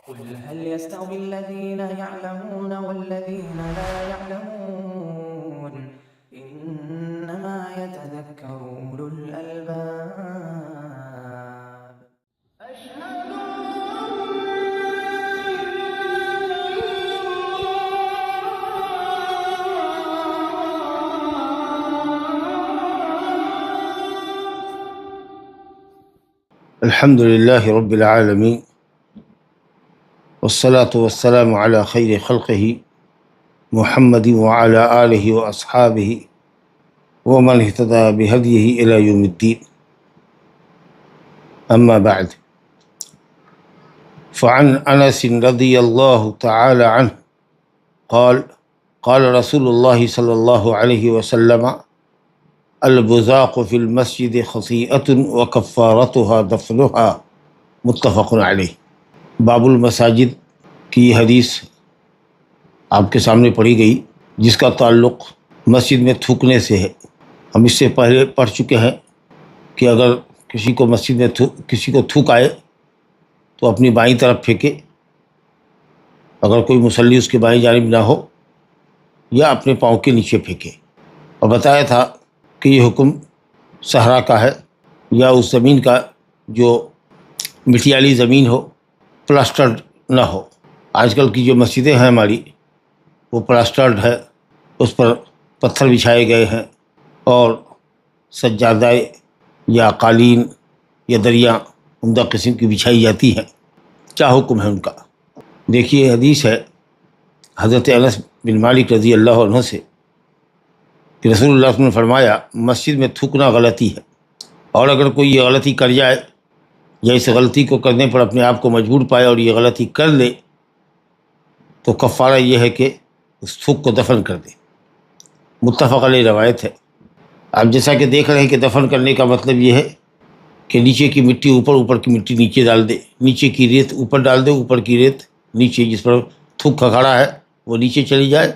قل هل يستوي الذين يعلمون والذين لا يعلمون إنما يتذكر أولو الألباب أشهد الحمد لله رب العالمين والصلاة والسلام على خير خلقه محمد وعلى آله وأصحابه ومن اهتدى بهديه إلى يوم الدين. أما بعد، فعن أنس رضي الله تعالى عنه قال قال رسول الله صلى الله عليه وسلم البزاق في المسجد خطيئة وكفارتها دفنها، متفق علیہ۔ باب المساجد کی یہ حدیث آپ کے سامنے پڑھی گئی جس کا تعلق مسجد میں تھوکنے سے ہے۔ ہم اس سے پہلے پڑھ چکے ہیں کہ اگر کسی کو مسجد میں کسی کو تھوک آئے تو اپنی بائیں طرف پھینکے، اگر کوئی مصلی اس کے بائیں جانب نہ ہو، یا اپنے پاؤں کے نیچے پھینکے۔ اور بتایا تھا کہ یہ حکم صحرا کا ہے یا اس زمین کا جو مٹی والی زمین ہو، پلاسٹرڈ نہ ہو۔ آج کل کی جو مسجدیں ہیں ہماری وہ پلاسٹرڈ ہے، اس پر پتھر بچھائے گئے ہیں اور سجادہ یا قالین یا دریاں عمدہ قسم کی بچھائی جاتی ہیں۔ کیا حکم ہے ان کا؟ دیکھیے، حدیث ہے حضرت انس بن مالک رضی اللہ عنہ سے کہ رسول اللہ صلی اللہ علیہ وسلم نے فرمایا مسجد میں تھوکنا غلطی ہے، اور اگر کوئی یہ غلطی کر جائے یا اس غلطی کو کرنے پر اپنے آپ کو مجبور پائے اور یہ غلطی کر لے تو کفارہ یہ ہے کہ اس تھوک کو دفن کر دے۔ متفق علیہ روایت ہے۔ آپ جیسا کہ دیکھ رہے ہیں کہ دفن کرنے کا مطلب یہ ہے کہ نیچے کی مٹی اوپر، اوپر کی مٹی نیچے ڈال دے، نیچے کی ریت اوپر ڈال دے، اوپر کی ریت نیچے، جس پر تھوک کھڑا ہے وہ نیچے چلی جائے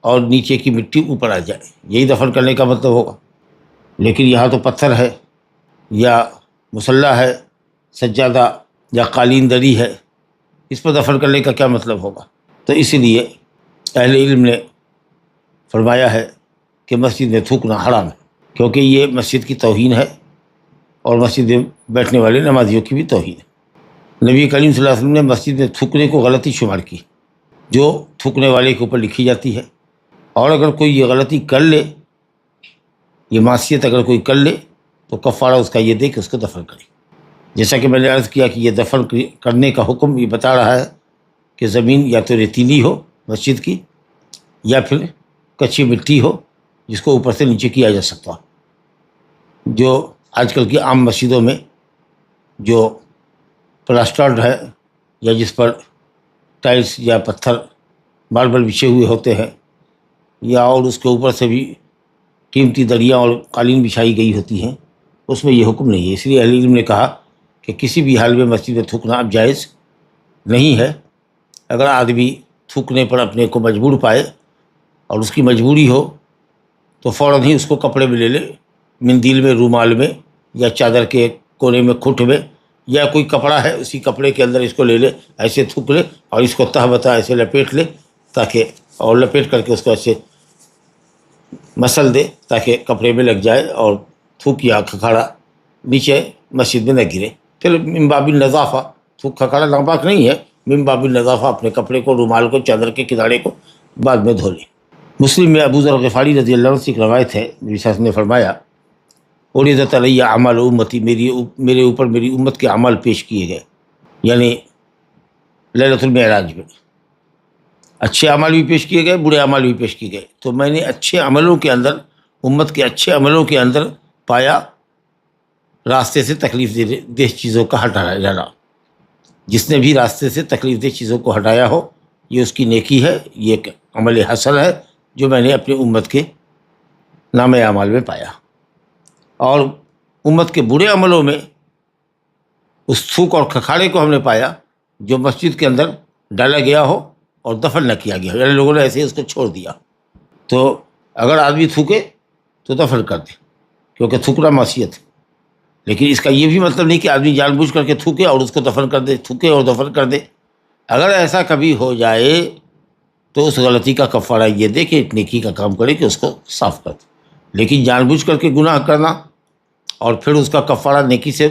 اور نیچے کی مٹی اوپر آ جائے، یہی دفن کرنے کا مطلب ہوگا۔ لیکن یہاں تو پتھر ہے یا مصلی ہے، سجادہ یا قالین دری ہے، اس پر دفن کرنے کا کیا مطلب ہوگا؟ تو اسی لیے اہل علم نے فرمایا ہے کہ مسجد میں تھوکنا حرام ہے، کیونکہ یہ مسجد کی توہین ہے اور مسجد میں بیٹھنے والے نمازیوں کی بھی توہین ہے۔ نبی کریم صلی اللہ علیہ وسلم نے مسجد میں تھوکنے کو غلطی شمار کی، جو تھوکنے والے کے اوپر لکھی جاتی ہے، اور اگر کوئی یہ غلطی کر لے، یہ معصیت اگر کوئی کر لے تو کفارہ اس کا یہ دے کہ اس کو دفن کرے۔ جیسا کہ میں نے عرض کیا کہ یہ دفن کرنے کا حکم یہ بتا رہا ہے کہ زمین یا تو ریتیلی ہو مسجد کی، یا پھر کچی مٹی ہو جس کو اوپر سے نیچے کیا جا سکتا ہو۔ جو آج کل کی عام مسجدوں میں جو پلاسٹرڈ ہے یا جس پر ٹائلس یا پتھر ماربل بچھے ہوئے ہوتے ہیں، یا اور اس کے اوپر سے بھی قیمتی دریاں اور قالین بچھائی گئی ہوتی ہیں، اس میں یہ حکم نہیں ہے۔ اس لیے اہل علم نے کہا کہ کسی بھی حال میں مسجد میں تھوکنا اب جائز نہیں ہے۔ اگر آدمی تھوکنے پر اپنے کو مجبور پائے اور اس کی مجبوری ہو تو فوراً ہی اس کو کپڑے میں لے لے، مندیل میں، رومال میں، یا چادر کے کونے میں، کھٹ میں، یا کوئی کپڑا ہے اسی کپڑے کے اندر اس کو لے لے، ایسے تھوک لے اور اس کو تہ بتہ ایسے لپیٹ لے، تاکہ اور لپیٹ کر کے اس کو ایسے مسل دے تاکہ کپڑے میں لگ جائے اور تھوک یا کھکھاڑا نیچے مسجد میں نہ گرے۔ پھر من باب النظافہ، تھوک کھکھاڑا ناپاک نہیں ہے، من باب النظافہ اپنے کپڑے کو، رومال کو، چادر کے کنارے کو بعد میں دھو لے۔ مسلم میں ابو ذر غفاری رضی اللہ عنہ سے ایک روایت ہے، نبی صلی اللہ علیہ وسلم نے فرمایا عرضت علی اعمال امتی، میرے اوپر میری امت کے اعمال پیش کیے گئے، یعنی لیلۃ المعراج میں اچھے اعمال بھی پیش کیے گئے، برے اعمال بھی پیش کیے گئے۔ تو میں نے اچھے عملوں کے اندر، امت کے اچھے عملوں کے اندر پایا راستے سے تکلیف دہ چیزوں کا ہٹانا۔ جس نے بھی راستے سے تکلیف دہ چیزوں کو ہٹایا ہو، یہ اس کی نیکی ہے، یہ ایک عمل حسن ہے جو میں نے اپنی امت کے نام اعمال میں پایا۔ اور امت کے برے عملوں میں اس تھوک اور کھکھاڑے کو ہم نے پایا جو مسجد کے اندر ڈالا گیا ہو اور دفن نہ کیا گیا، یعنی لوگوں نے ایسے ہی اس کو چھوڑ دیا۔ تو اگر آدمی تھوکے تو دفن کر دے، کیونکہ تھوکنا معصیت ہے۔ لیکن اس کا یہ بھی مطلب نہیں کہ آدمی جان بوجھ کر کے تھوکے اور اس کو دفن کر دے، تھوکے اور دفن کر دے۔ اگر ایسا کبھی ہو جائے تو اس غلطی کا کفارہ یہ دے کہ نیکی کا کام کرے کہ اس کو صاف کر دے. لیکن جان بوجھ کر کے گناہ کرنا اور پھر اس کا کفارہ نیکی سے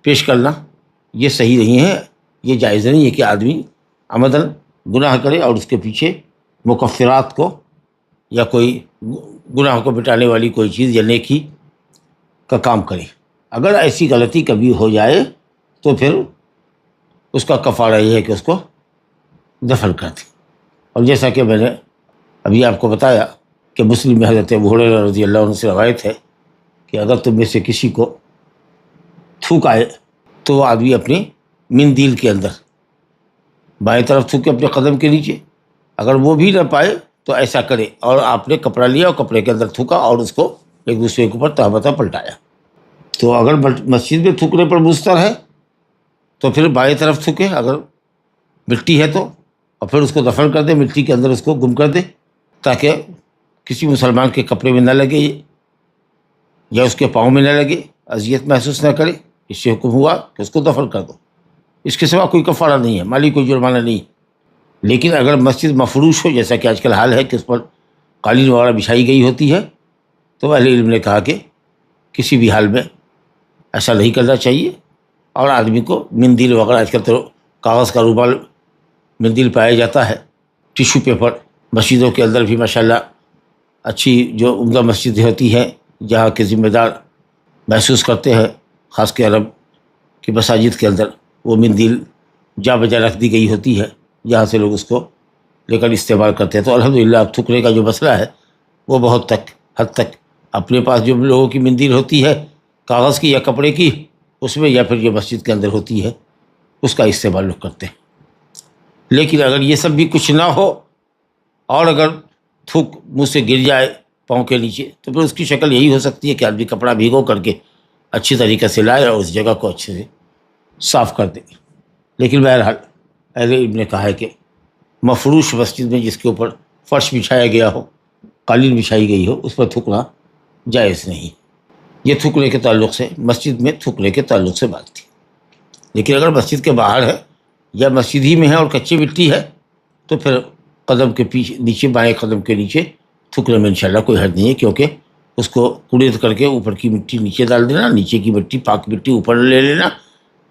پیش کرنا یہ صحیح نہیں ہے. یہ جائز نہیں ہے کہ آدمی عمداً گناہ کرے اور اس کے پیچھے مکفرات کو یا کوئی گناہ کو مٹانے والی کوئی چیز یا نیکی کا کام کرے. اگر ایسی غلطی کبھی ہو جائے تو پھر اس کا کفارہ یہ ہے کہ اس کو دفن کر دے. اور جیسا کہ میں نے ابھی آپ کو بتایا کہ مسلم میں حضرت ابو ہریرہ رضی اللہ عنہ سے روایت ہے کہ اگر تم میں سے کسی کو تھوک آئے تو وہ آدمی اپنی مندیل کے اندر بائیں طرف تھوکے اپنے قدم کے نیچے. اگر وہ بھی نہ پائے تو ایسا کرے اور آپ نے کپڑا لیا اور کپڑے کے اندر تھوکا اور اس کو ایک دوسرے کے اوپر تہمتہ پلٹایا. تو اگر مسجد میں تھوکنے پر مستر ہے تو پھر بائیں طرف تھوکے اگر مٹی ہے تو, اور پھر اس کو دفن کر دے, مٹی کے اندر اس کو گم کر دے تاکہ کسی مسلمان کے کپڑے میں نہ لگے یا اس کے پاؤں میں نہ لگے, اذیت محسوس نہ کرے. اس سے حکم ہوا کہ اس کو دفن کر دو. اس کے سوا کوئی کفارہ نہیں ہے, مالی کوئی جرمانہ نہیں. لیکن اگر مسجد مفروش ہو جیسا کہ آج کل حال ہے کہ اس پر قالین وغیرہ بچھائی گئی ہوتی ہے تو اہل علم نے کہا کہ کسی بھی حال میں ایسا نہیں کرنا چاہیے. اور آدمی کو مندیل وغیرہ, آج کل تو کاغذ کا رومال مندیل پایا جاتا ہے, ٹیشو پیپر. مسجدوں کے اندر بھی ماشاءاللہ اچھی جو عمدہ مسجدیں ہوتی ہیں جہاں کے ذمہ دار محسوس کرتے ہیں, خاص کے عرب کی مساجد کے اندر وہ مندیل جا بجا رکھ دی گئی ہوتی ہے جہاں سے لوگ اس کو لے کر استعمال کرتے ہیں. تو الحمدللہ اب تھوکنے کا جو مسئلہ ہے وہ بہت حد تک اپنے پاس جو لوگوں کی مندیل ہوتی ہے کاغذ کی یا کپڑے کی, اس میں یا پھر جو مسجد کے اندر ہوتی ہے اس کا استعمال لوگ کرتے ہیں. لیکن اگر یہ سب بھی کچھ نہ ہو اور اگر تھوک منہ سے گر جائے پاؤں کے نیچے تو پھر اس کی شکل یہی ہو سکتی ہے کہ آدمی کپڑا بھیگو کر کے اچھی طریقے سے لائے اور اس جگہ کو اچھے سے صاف کر دے. لیکن بہرحال اہل علم نے کہا ہے کہ مفروش مسجد میں جس کے اوپر فرش بچھایا گیا ہو, قالین بچھائی گئی ہو, اس پر تھوکنا جائز نہیں. یہ تھوکنے کے تعلق سے, مسجد میں تھوکنے کے تعلق سے بات تھی. لیکن اگر مسجد کے باہر ہے یا مسجد ہی میں ہے اور کچی مٹی ہے تو پھر قدم کے پیچھے نیچے, بائیں قدم کے نیچے تھوکنے میں انشاءاللہ کوئی حرج نہیں ہے, کیونکہ اس کو کوڑید کر کے اوپر کی مٹی نیچے ڈال دینا, نیچے کی مٹی پاک مٹی اوپر لے لینا,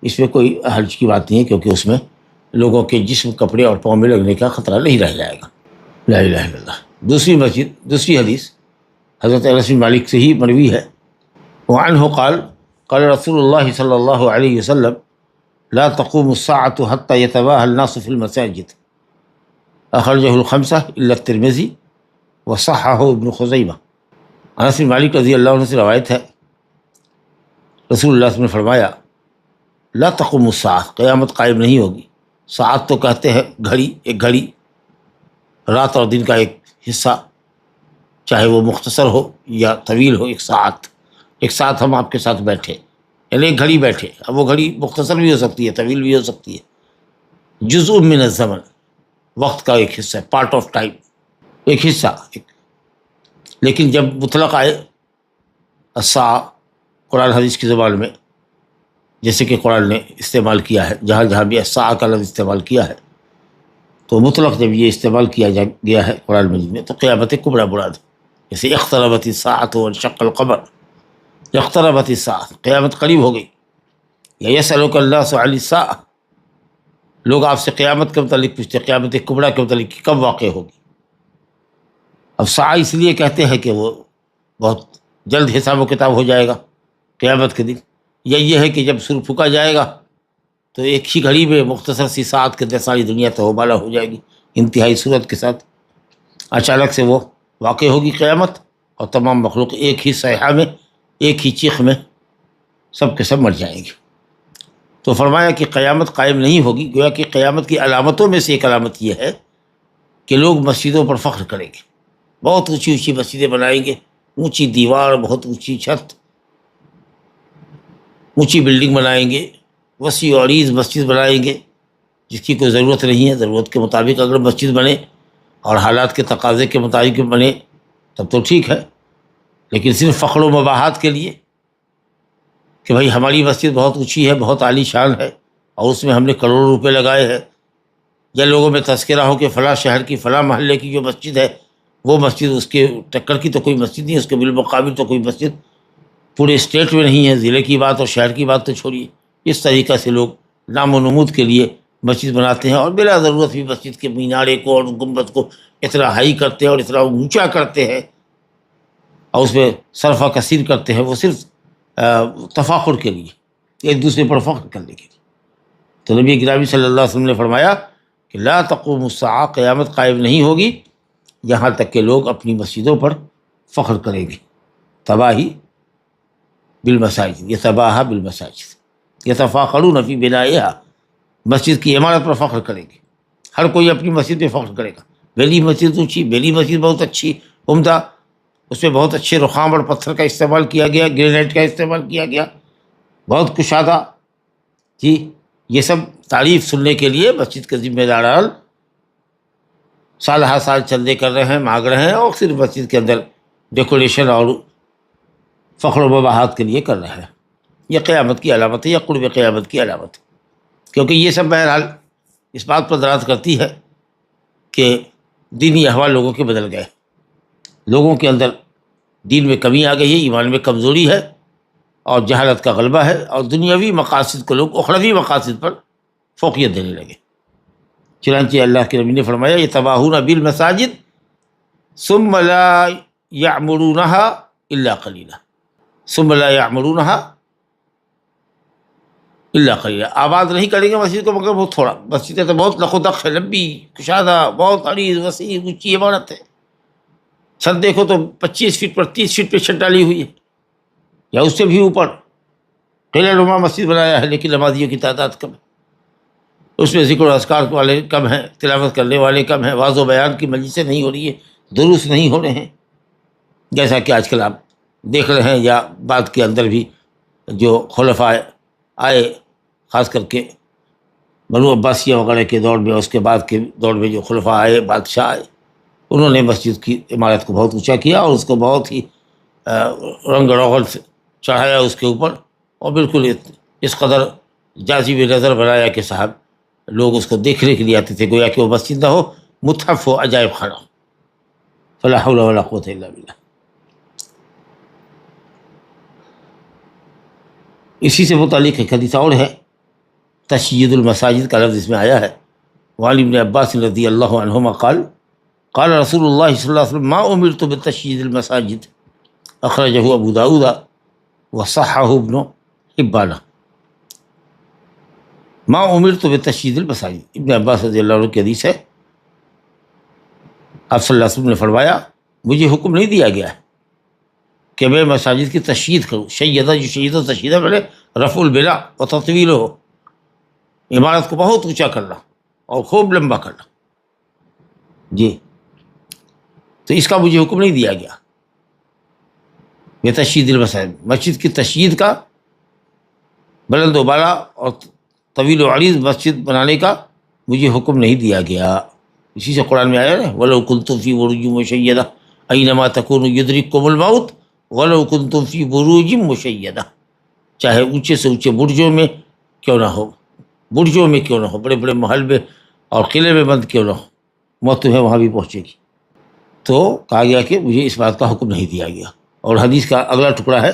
اس میں کوئی حرج کی بات نہیں ہے, کیونکہ اس میں لوگوں کے جسم, کپڑے اور پاؤں میں لگنے کا خطرہ نہیں رہ جائے گا. لا الہ الا اللہ. دوسری حدیث حضرت انس بن مالک سے ہی مروی ہے. وعنہ قال قال رسول اللہ صلی اللہ علیہ وسلم لا تقوم الساعة حتى يتباهى الناس في المساجد اخرجہ الخمسہ الا الترمذی وصححہ ابن خزیمہ. انس بن مالک رضی اللہ عنہ سے روایت ہے رسول اللہ صلی اللہ علیہ وسلم نے فرمایا لا تقوم الساعة, قیامت قائم نہیں ہوگی. ساعت تو کہتے ہیں گھڑی, ایک گھڑی, رات اور دن کا ایک حصہ, چاہے وہ مختصر ہو یا طویل ہو. ایک ساتھ ہم آپ کے ساتھ بیٹھے, یعنی ایک گھڑی بیٹھے. اب وہ گھڑی مختصر بھی ہو سکتی ہے, طویل بھی ہو سکتی ہے. جزء من الزمن, وقت کا ایک حصہ, پارٹ آف ٹائم, ایک حصہ. لیکن جب مطلق آئے الساعہ قرآن حدیث کی زبان میں, جیسے کہ قرآن نے استعمال کیا ہے, جہاں جہاں بھی الساعہ کا لفظ استعمال کیا ہے تو مطلق جب یہ استعمال کیا گیا ہے قرآن مجید میں تو قیامت کبریٰ مراد ہے. جیسے اقتربت الساعة وانشق القمر, اقتربت الساعة, قیامت قریب ہو گئی. یا یسألک الناس عن الساعة, لوگ آپ سے قیامت کے متعلق پوچھتے, قیامت کبریٰ کے متعلق کب واقع ہوگی. اب ساعہ اس لیے کہتے ہیں کہ وہ بہت جلد حساب و کتاب ہو جائے گا قیامت کے دن, یا یہ ہے کہ جب سر پھونکا جائے گا تو ایک ہی گھڑی میں مختصر سی ساعت کے اندر ساری دنیا تہوبالا ہو جائے گی انتہائی صورت کے ساتھ. اچانک سے وہ واقع ہوگی قیامت اور تمام مخلوق ایک ہی صیحہ میں, ایک ہی چیخ میں سب کے سب مر جائیں گے. تو فرمایا کہ قیامت قائم نہیں ہوگی. گویا کہ قیامت کی علامتوں میں سے ایک علامت یہ ہے کہ لوگ مسجدوں پر فخر کریں گے, بہت اونچی اونچی مسجدیں بنائیں گے, اونچی دیوار, بہت اونچی چھت, اونچی بلڈنگ بنائیں گے, وسیع و عریض مسجد بنائیں گے جس کی کوئی ضرورت نہیں ہے. ضرورت کے مطابق اگر مسجد بنے اور حالات کے تقاضے کے مطابق بنے تب تو ٹھیک ہے, لیکن صرف فخر و مباحات کے لیے کہ بھائی ہماری مسجد بہت اونچی ہے, بہت عالی شان ہے اور اس میں ہم نے کروڑوں روپے لگائے ہیں یا لوگوں میں تذکرہ ہو کہ فلاں شہر کی فلاں محلے کی جو مسجد ہے وہ مسجد اس کے ٹکر کی تو کوئی مسجد نہیں، اس کے بالمقابل تو کوئی مسجد پورے اسٹیٹ میں نہیں ہے، ضلع کی بات اور شہر کی بات تو چھوڑیے۔ اس طریقہ سے لوگ نام و نمود کے لیے مسجد بناتے ہیں، اور بلا ضرورت بھی مسجد کے مینارے کو اور گنبد کو اتنا ہائی کرتے ہیں اور اتنا اونچا کرتے ہیں اور اس میں صرفہ کثیر کرتے ہیں، وہ صرف تفاخر کے لیے، ایک دوسرے پر فخر کرنے کے لیے۔ تو نبی گرامی صلی اللہ علیہ وسلم نے فرمایا کہ لا تقوم الساعہ، قیامت قائم نہیں ہوگی یہاں تک کہ لوگ اپنی مسجدوں پر فخر کریں گے۔ تباہی بالمساجد، یتباہا بالمساجد یتفاخرون فی بنائها، مسجد کی عمارت پر فخر کریں گے، ہر کوئی اپنی مسجد پہ فخر کرے گا۔ میری مسجد اونچی، میری مسجد بہت اچھی عمدہ، اس میں بہت اچھے رخام اور پتھر کا استعمال کیا گیا، گرینائٹ کا استعمال کیا گیا، بہت کشادہ۔ جی یہ سب تعریف سننے کے لیے مسجد کے ذمہ داران سال ہر سال چندے کر رہے ہیں، مانگ رہے ہیں، اور صرف مسجد کے اندر ڈیکوریشن اور فخر و مباحات کے لیے کر رہے ہیں۔ یہ قیامت کی علامت ہے، یا قرب قیامت کی علامت ہے، کیونکہ یہ سب بہرحال اس بات پر دلالت کرتی ہے کہ دینی احوال لوگوں کے بدل گئے، لوگوں کے اندر دین میں کمی آ گئی ہے، ایمان میں کمزوری ہے اور جہالت کا غلبہ ہے، اور دنیاوی مقاصد کو لوگ اخروی مقاصد پر فوقیت دینے لگے۔ چنانچہ اللہ کے نبی نے فرمایا یتباہون بالمساجد ثم لا یعمرونها الا قلیلا، ثم لا یعمرونها الا قلیلا، آباد نہیں کریں گے مسجد کو مگر بہت تھوڑا۔ مسجدیں تو بہت لخ و دخ ہے، لمبی کشادہ، بہت عریض وسیع اونچی عمارت ہے، چھت دیکھو تو 25 فٹ پر 30 فٹ پہ چھت ڈالی ہوئی ہے یا اس سے بھی اوپر، قلعہ نما مسجد بنایا ہے، لیکن نمازیوں کی تعداد کم ہے، اس میں ذکر و اذکار والے کم ہیں، تلاوت کرنے والے کم ہیں، واعظ و بیان کی مجلسیں نہیں ہو رہی ہیں، دروس نہیں ہو رہے ہیں، جیسا کہ آج کل آپ دیکھ رہے ہیں، یا بعد کے اندر بھی جو خلفاء آئے، خاص کر کے بنو عباسیہ وغیرہ کے دور میں، اس کے بعد کے دور میں جو خلفاء آئے، بادشاہ آئے، انہوں نے مسجد کی عمارت کو بہت اونچا کیا اور اس کو بہت ہی رنگ روغن سے چڑھایا اس کے اوپر، اور بالکل اس قدر جاذب نظر بنایا کہ صاحب لوگ اس کو دیکھنے کے لیے آتے تھے، گویا کہ وہ مسجد نہ ہو، متحف ہو، عجائب خانہ ہو۔ فلا حول ولا قوت الا باللہ۔ اسی سے متعلق ایک حدیث اور ہے، تشیید المساجد کا لفظ اس میں آیا ہے۔ وعن ابن عباس رضی اللہ عنہما قال قال رسول اللہ صلی اللہ علیہ وسلم ما امرت بتشیید المساجد، اخرجہ ابو داؤد وصححہ ابن حبان۔ ما امرت بتشیید المساجد، ابن عباس رضی اللہ عنہ کی حدیث ہے، آپ صلی اللہ علیہ وسلم نے فرمایا مجھے حکم نہیں دیا گیا ہے کہ میں مساجد کی تشیید کروں۔ شیدہ، جو شیدہ تشیدہ پہلے رفع البنا و تطویل ہو، عمارت کو بہت اونچا کرنا اور خوب لمبا کرنا، جی تو اس کا مجھے حکم نہیں دیا گیا۔ یہ تشیید المساجد، مسجد کی تشیید کا، بلند و بالا اور طویل و عریض مسجد بنانے کا مجھے حکم نہیں دیا گیا۔ اسی سے قرآن میں آیا نا وَلَوْ كُنْتُمْ فِي بُرُوجٍ مُّشَيَّدَةٍ أَيْنَمَا تَكُونُوا يُدْرِككُمُ الْمَوْتُ وَلَوْ كُنْتُمْ فِي بُرُوجٍ مُّشَيَّدَةٍ، چاہے اونچے سے اونچے برجوں میں کیوں نہ ہو، برجوں میں کیوں نہ ہو، بڑے بڑے محل میں اور قلعے میں بند کیوں نہ ہو، موت تمہیں وہاں بھی پہنچے گی۔ تو کہا گیا کہ مجھے اس بات کا حکم نہیں دیا گیا۔ اور حدیث کا اگلا ٹکڑا ہے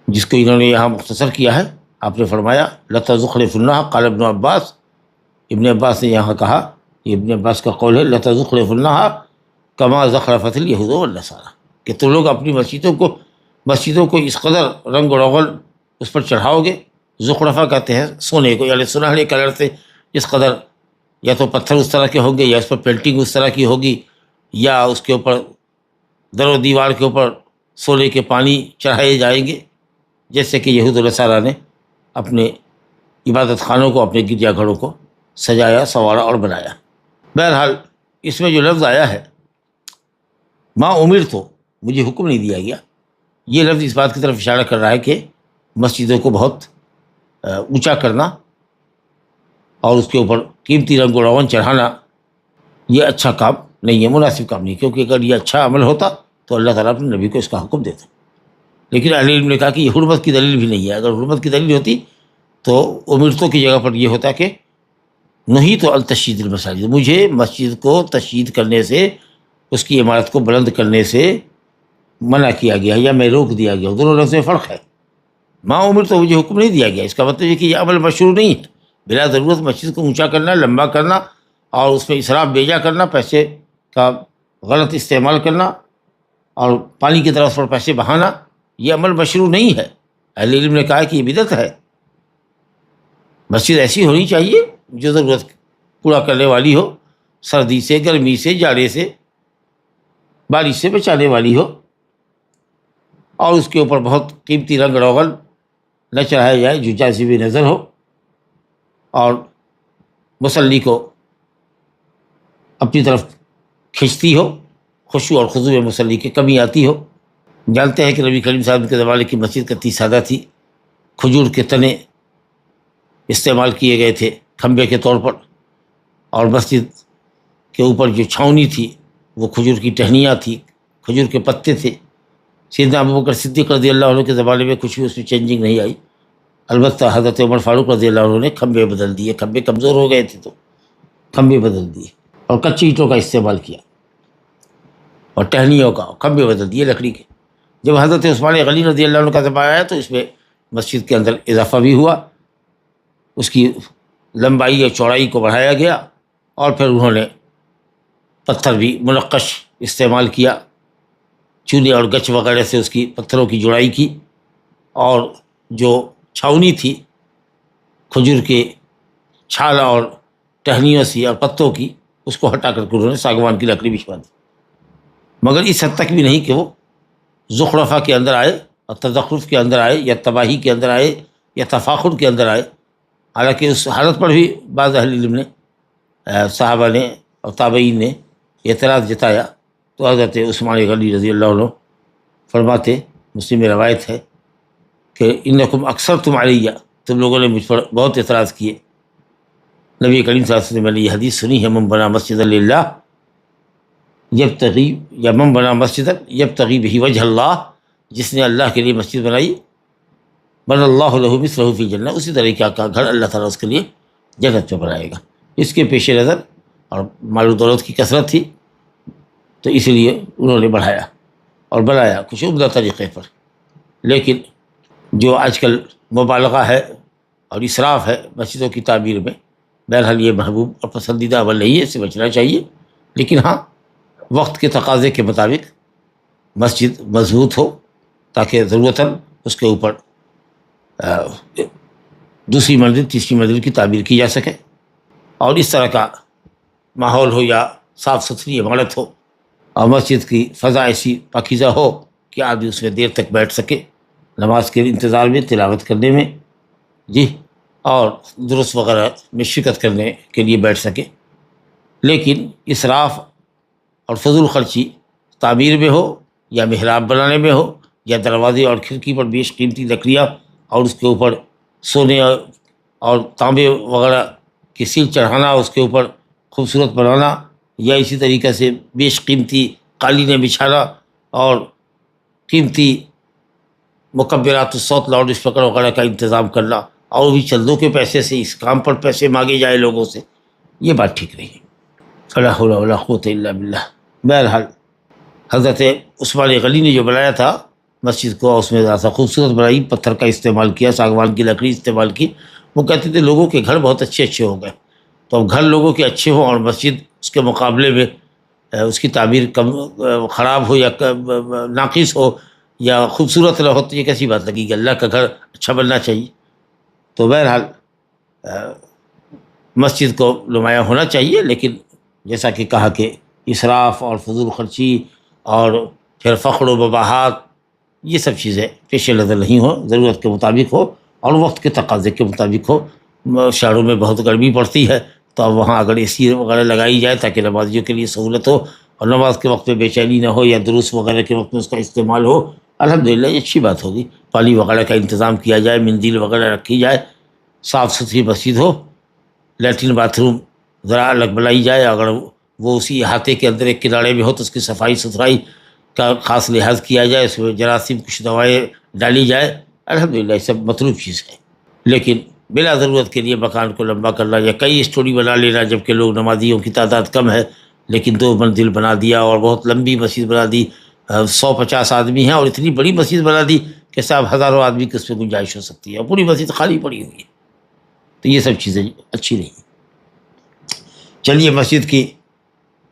جس کو انہوں نے یہاں مختصر کیا ہے، آپ نے فرمایا لَتَزُخْرِفُنَّهَا قال ابن عباس، ابن عباس نے یہاں کہا، یہ ابن عباس کا قول ہے، لَتَزُخْرِفُنَّهَا كَمَا زَخْرَفَتِ الْيَهُودُ وَالنَّصَارَىٰ، کہ تم لوگ اپنی مسجدوں کو اس قدر رنگ و روغن اس پر چڑھاؤ گے، زخرفہ کہتے ہیں سونے کو، یعنی سنہرے کلر سے اس قدر، یا تو پتھر اس طرح کے ہوں گے، یا اس پر پینٹنگ اس طرح کی ہوگی، یا اس کے اوپر در و دیوار کے اوپر سونے کے پانی چڑھائے جائیں گے، جیسے کہ یہود و نصارہ نے اپنے عبادت خانوں کو، اپنے گرجا گھروں کو سجایا، سنوارا اور بنایا۔ بہرحال اس میں جو لفظ آیا ہے ما امر، تو مجھے حکم نہیں دیا گیا، یہ لفظ اس بات کی طرف اشارہ کر رہا ہے کہ مسجدوں کو بہت اونچا کرنا اور اس کے اوپر قیمتی رنگ و روغن چڑھانا یہ اچھا کام نہیں ہے، مناسب کام نہیں، کیونکہ اگر یہ اچھا عمل ہوتا تو اللہ تعالیٰ اپنے نبی کو اس کا حکم دیتا۔ لیکن اہل علم نے کہا کہ یہ حرمت کی دلیل بھی نہیں ہے، اگر حرمت کی دلیل ہوتی تو امرتوں کی جگہ پر یہ ہوتا کہ نہیت عن تشیید المساجد، مجھے مسجد کو تشیید کرنے سے، اس کی عمارت کو بلند کرنے سے منع کیا گیا یا میں روک دیا گیا. دونوں لفظ میں فرق ہے. ما عمر تو مجھے حکم نہیں دیا گیا، اس کا مطلب ہے کہ یہ عمل مشروع نہیں ہے. بلا ضرورت مسجد کو اونچا کرنا، لمبا کرنا اور اس میں اسراف بیجا کرنا، پیسے کا غلط استعمال کرنا اور پانی کی طرف پر پیسے بہانا، یہ عمل مشروع نہیں ہے. اہل علم نے کہا کہ یہ بدعت ہے. مسجد ایسی ہونی چاہیے جو ضرورت پورا کرنے والی ہو، سردی سے، گرمی سے، جاڑے سے، بارش سے بچانے والی ہو، اور اس کے اوپر بہت قیمتی رنگ روغن نہ چڑھایا جائے جو جاذب نظر ہو، اور مصلی کو اپنی طرف کھینچتی ہو، خشوع اور خضوع میں مصلی کی کمی آتی ہو. جانتے ہیں کہ نبی کریم صاحب کے زمانے کی مسجد کتنی سادہ تھی. کھجور کے تنے استعمال کیے گئے تھے کھمبے کے طور پر، اور مسجد کے اوپر جو چھاؤنی تھی وہ کھجور کی ٹہنیاں تھی، کھجور کے پتے تھے. سیدنا ابوبکر صدیق رضی اللہ عنہ کے زمانے میں کچھ بھی اس میں چینجنگ نہیں آئی. البتہ حضرت عمر فاروق رضی اللہ عنہ نے کھمبے بدل دیے، کھمبے کمزور ہو گئے تھے تو کھمبے بدل دیے، اور کچی اینٹوں کا استعمال کیا، اور ٹہنیوں کا کھمبے بدل دیے لکڑی کے. جب حضرت عثمان غنی رضی اللہ عنہ کا زمانہ آیا تو اس میں مسجد کے اندر اضافہ بھی ہوا، اس کی لمبائی اور چوڑائی کو بڑھایا گیا، اور پھر انہوں نے پتھر بھی منقش استعمال کیا، چونے اور گچ وغیرہ سے اس کی پتھروں کی جڑائی کی، اور جو چھاؤنی تھی کھجور کے چھال اور ٹہنیوں سے اور پتوں کی، اس کو ہٹا کر کے انہوں نے ساگوان کی لکڑی بچھوا دی. مگر اس حد تک بھی نہیں کہ وہ زخرفہ کے اندر آئے اور تزخرف کے اندر آئے یا تباہی کے اندر آئے یا تفاخر کے اندر آئے. حالانکہ اس حالت پر بھی بعض اہل علم نے، صحابہ نے اور تابعین نے اعتراض جتایا. تو حضرت عثمان غنی رضی اللہ عنہ فرماتے، مسلم میں روایت ہے کہ انکم اکثرتم علیہ، تم لوگوں نے مجھ پر بہت اعتراض کیے. نبی کریم صلی اللہ علیہ وسلم نے یہ حدیث سنی ہے، من بنا مسجد للہ یبتغی، یا من بنا مسجد یبتغی بہ وجہ اللہ، جس نے اللہ کے لیے مسجد بنائی، بن اللہ لہ مثلہ فی الجنہ، اسی طریقہ کا گھر اللہ تعالیٰ اس کے لیے جنت میں بنائے گا. اس کے پیش نظر اور مال و دولت کی کثرت تھی تو اس لیے انہوں نے بڑھایا اور بنایا کچھ عمدہ طریقے پر. لیکن جو آج کل مبالغہ ہے اور اسراف ہے مسجدوں کی تعمیر میں، بہرحال یہ محبوب اور پسندیدہ عمل نہیں ہے، اس سے بچنا چاہیے. لیکن ہاں، وقت کے تقاضے کے مطابق مسجد مضبوط ہو تاکہ ضرورتاً اس کے اوپر دوسری منزل، تیسری منزل کی تعمیر کی جا سکے، اور اس طرح کا ماحول ہو یا صاف ستھری عمارت ہو، اور مسجد کی فضا ایسی پاکیزہ ہو کہ آدمی اس میں دیر تک بیٹھ سکے، نماز کے انتظار میں، تلاوت کرنے میں، جی، اور درس وغیرہ میں شرکت کرنے کے لیے بیٹھ سکے. لیکن اسراف اور فضول خرچی تعمیر میں ہو یا محراب بنانے میں ہو یا دروازے اور کھڑکی پر بیش قیمتی لکڑیاں اور اس کے اوپر سونے اور تانبے وغیرہ کی سیل چڑھانا، اس کے اوپر خوبصورت بنانا، یا اسی طریقے سے بیش قیمتی قالینیں بچھانا اور قیمتی مکبرات الصوت لاؤڈ اسپیکر وغیرہ کا انتظام کرنا، اور بھی چندوں کے پیسے سے اس کام پر پیسے مانگے جائے لوگوں سے، یہ بات ٹھیک نہیں ہے. فلا حول ولا قوت الا باللہ. بہرحال حضرت عثمان غنی نے جو بنایا تھا مسجد کو، اس میں ذرا خوبصورت بنائی، پتھر کا استعمال کیا، ساگوان کی لکڑی استعمال کی. وہ کہتے تھے لوگوں کے گھر بہت اچھے اچھے ہو گئے. تو اب گھر لوگوں کے اچھے ہوں اور مسجد اس کے مقابلے میں اس کی تعمیر کم خراب ہو یا ناقص ہو یا خوبصورت نہ ہو، تو یہ کیسی بات لگی کہ اللہ کا گھر اچھا بننا چاہیے. تو بہرحال مسجد کو نمایاں ہونا چاہیے، لیکن جیسا کہ کہا کہ اسراف اور فضول خرچی اور پھر فخر و مباحات، یہ سب چیزیں پیش نظر نہیں ہو، ضرورت کے مطابق ہو اور وقت کے تقاضے کے مطابق ہو. شہروں میں بہت گرمی پڑتی ہے تو اب وہاں اگر اے سی وغیرہ لگائی جائے تاکہ نمازیوں کے لیے سہولت ہو اور نماز کے وقت میں بے چینی نہ ہو یا دروس وغیرہ کے وقت میں اس کا استعمال ہو، الحمدللہ یہ اچھی بات ہوگی. پانی وغیرہ کا انتظام کیا جائے، مندیل وغیرہ رکھی جائے، صاف ستھری مسجد ہو، لیٹرین باتھ روم ذرا الگ بنائی جائے، اگر وہ اسی احاطے کے اندر ایک کنارے میں ہو تو اس کی صفائی ستھرائی کا خاص لحاظ کیا جائے، اس میں جراثیم کچھ دوائیں ڈالی جائے، الحمدللہ یہ سب مطلوب چیز ہے. لیکن بلا ضرورت کے لیے مکان کو لمبا کرنا یا کئی اسٹوری بنا لینا، جبکہ لوگ نمازیوں کی تعداد کم ہے لیکن 2 منزل بنا دیا اور بہت لمبی مسجد بنا دی، 150 آدمی ہیں اور اتنی بڑی مسجد بنا دی کہ صاحب ہزاروں آدمی کی اس میں گنجائش ہو سکتی ہے اور پوری مسجد خالی پڑی ہوئی ہے. تو یہ سب چیزیں اچھی نہیں. چلیے مسجد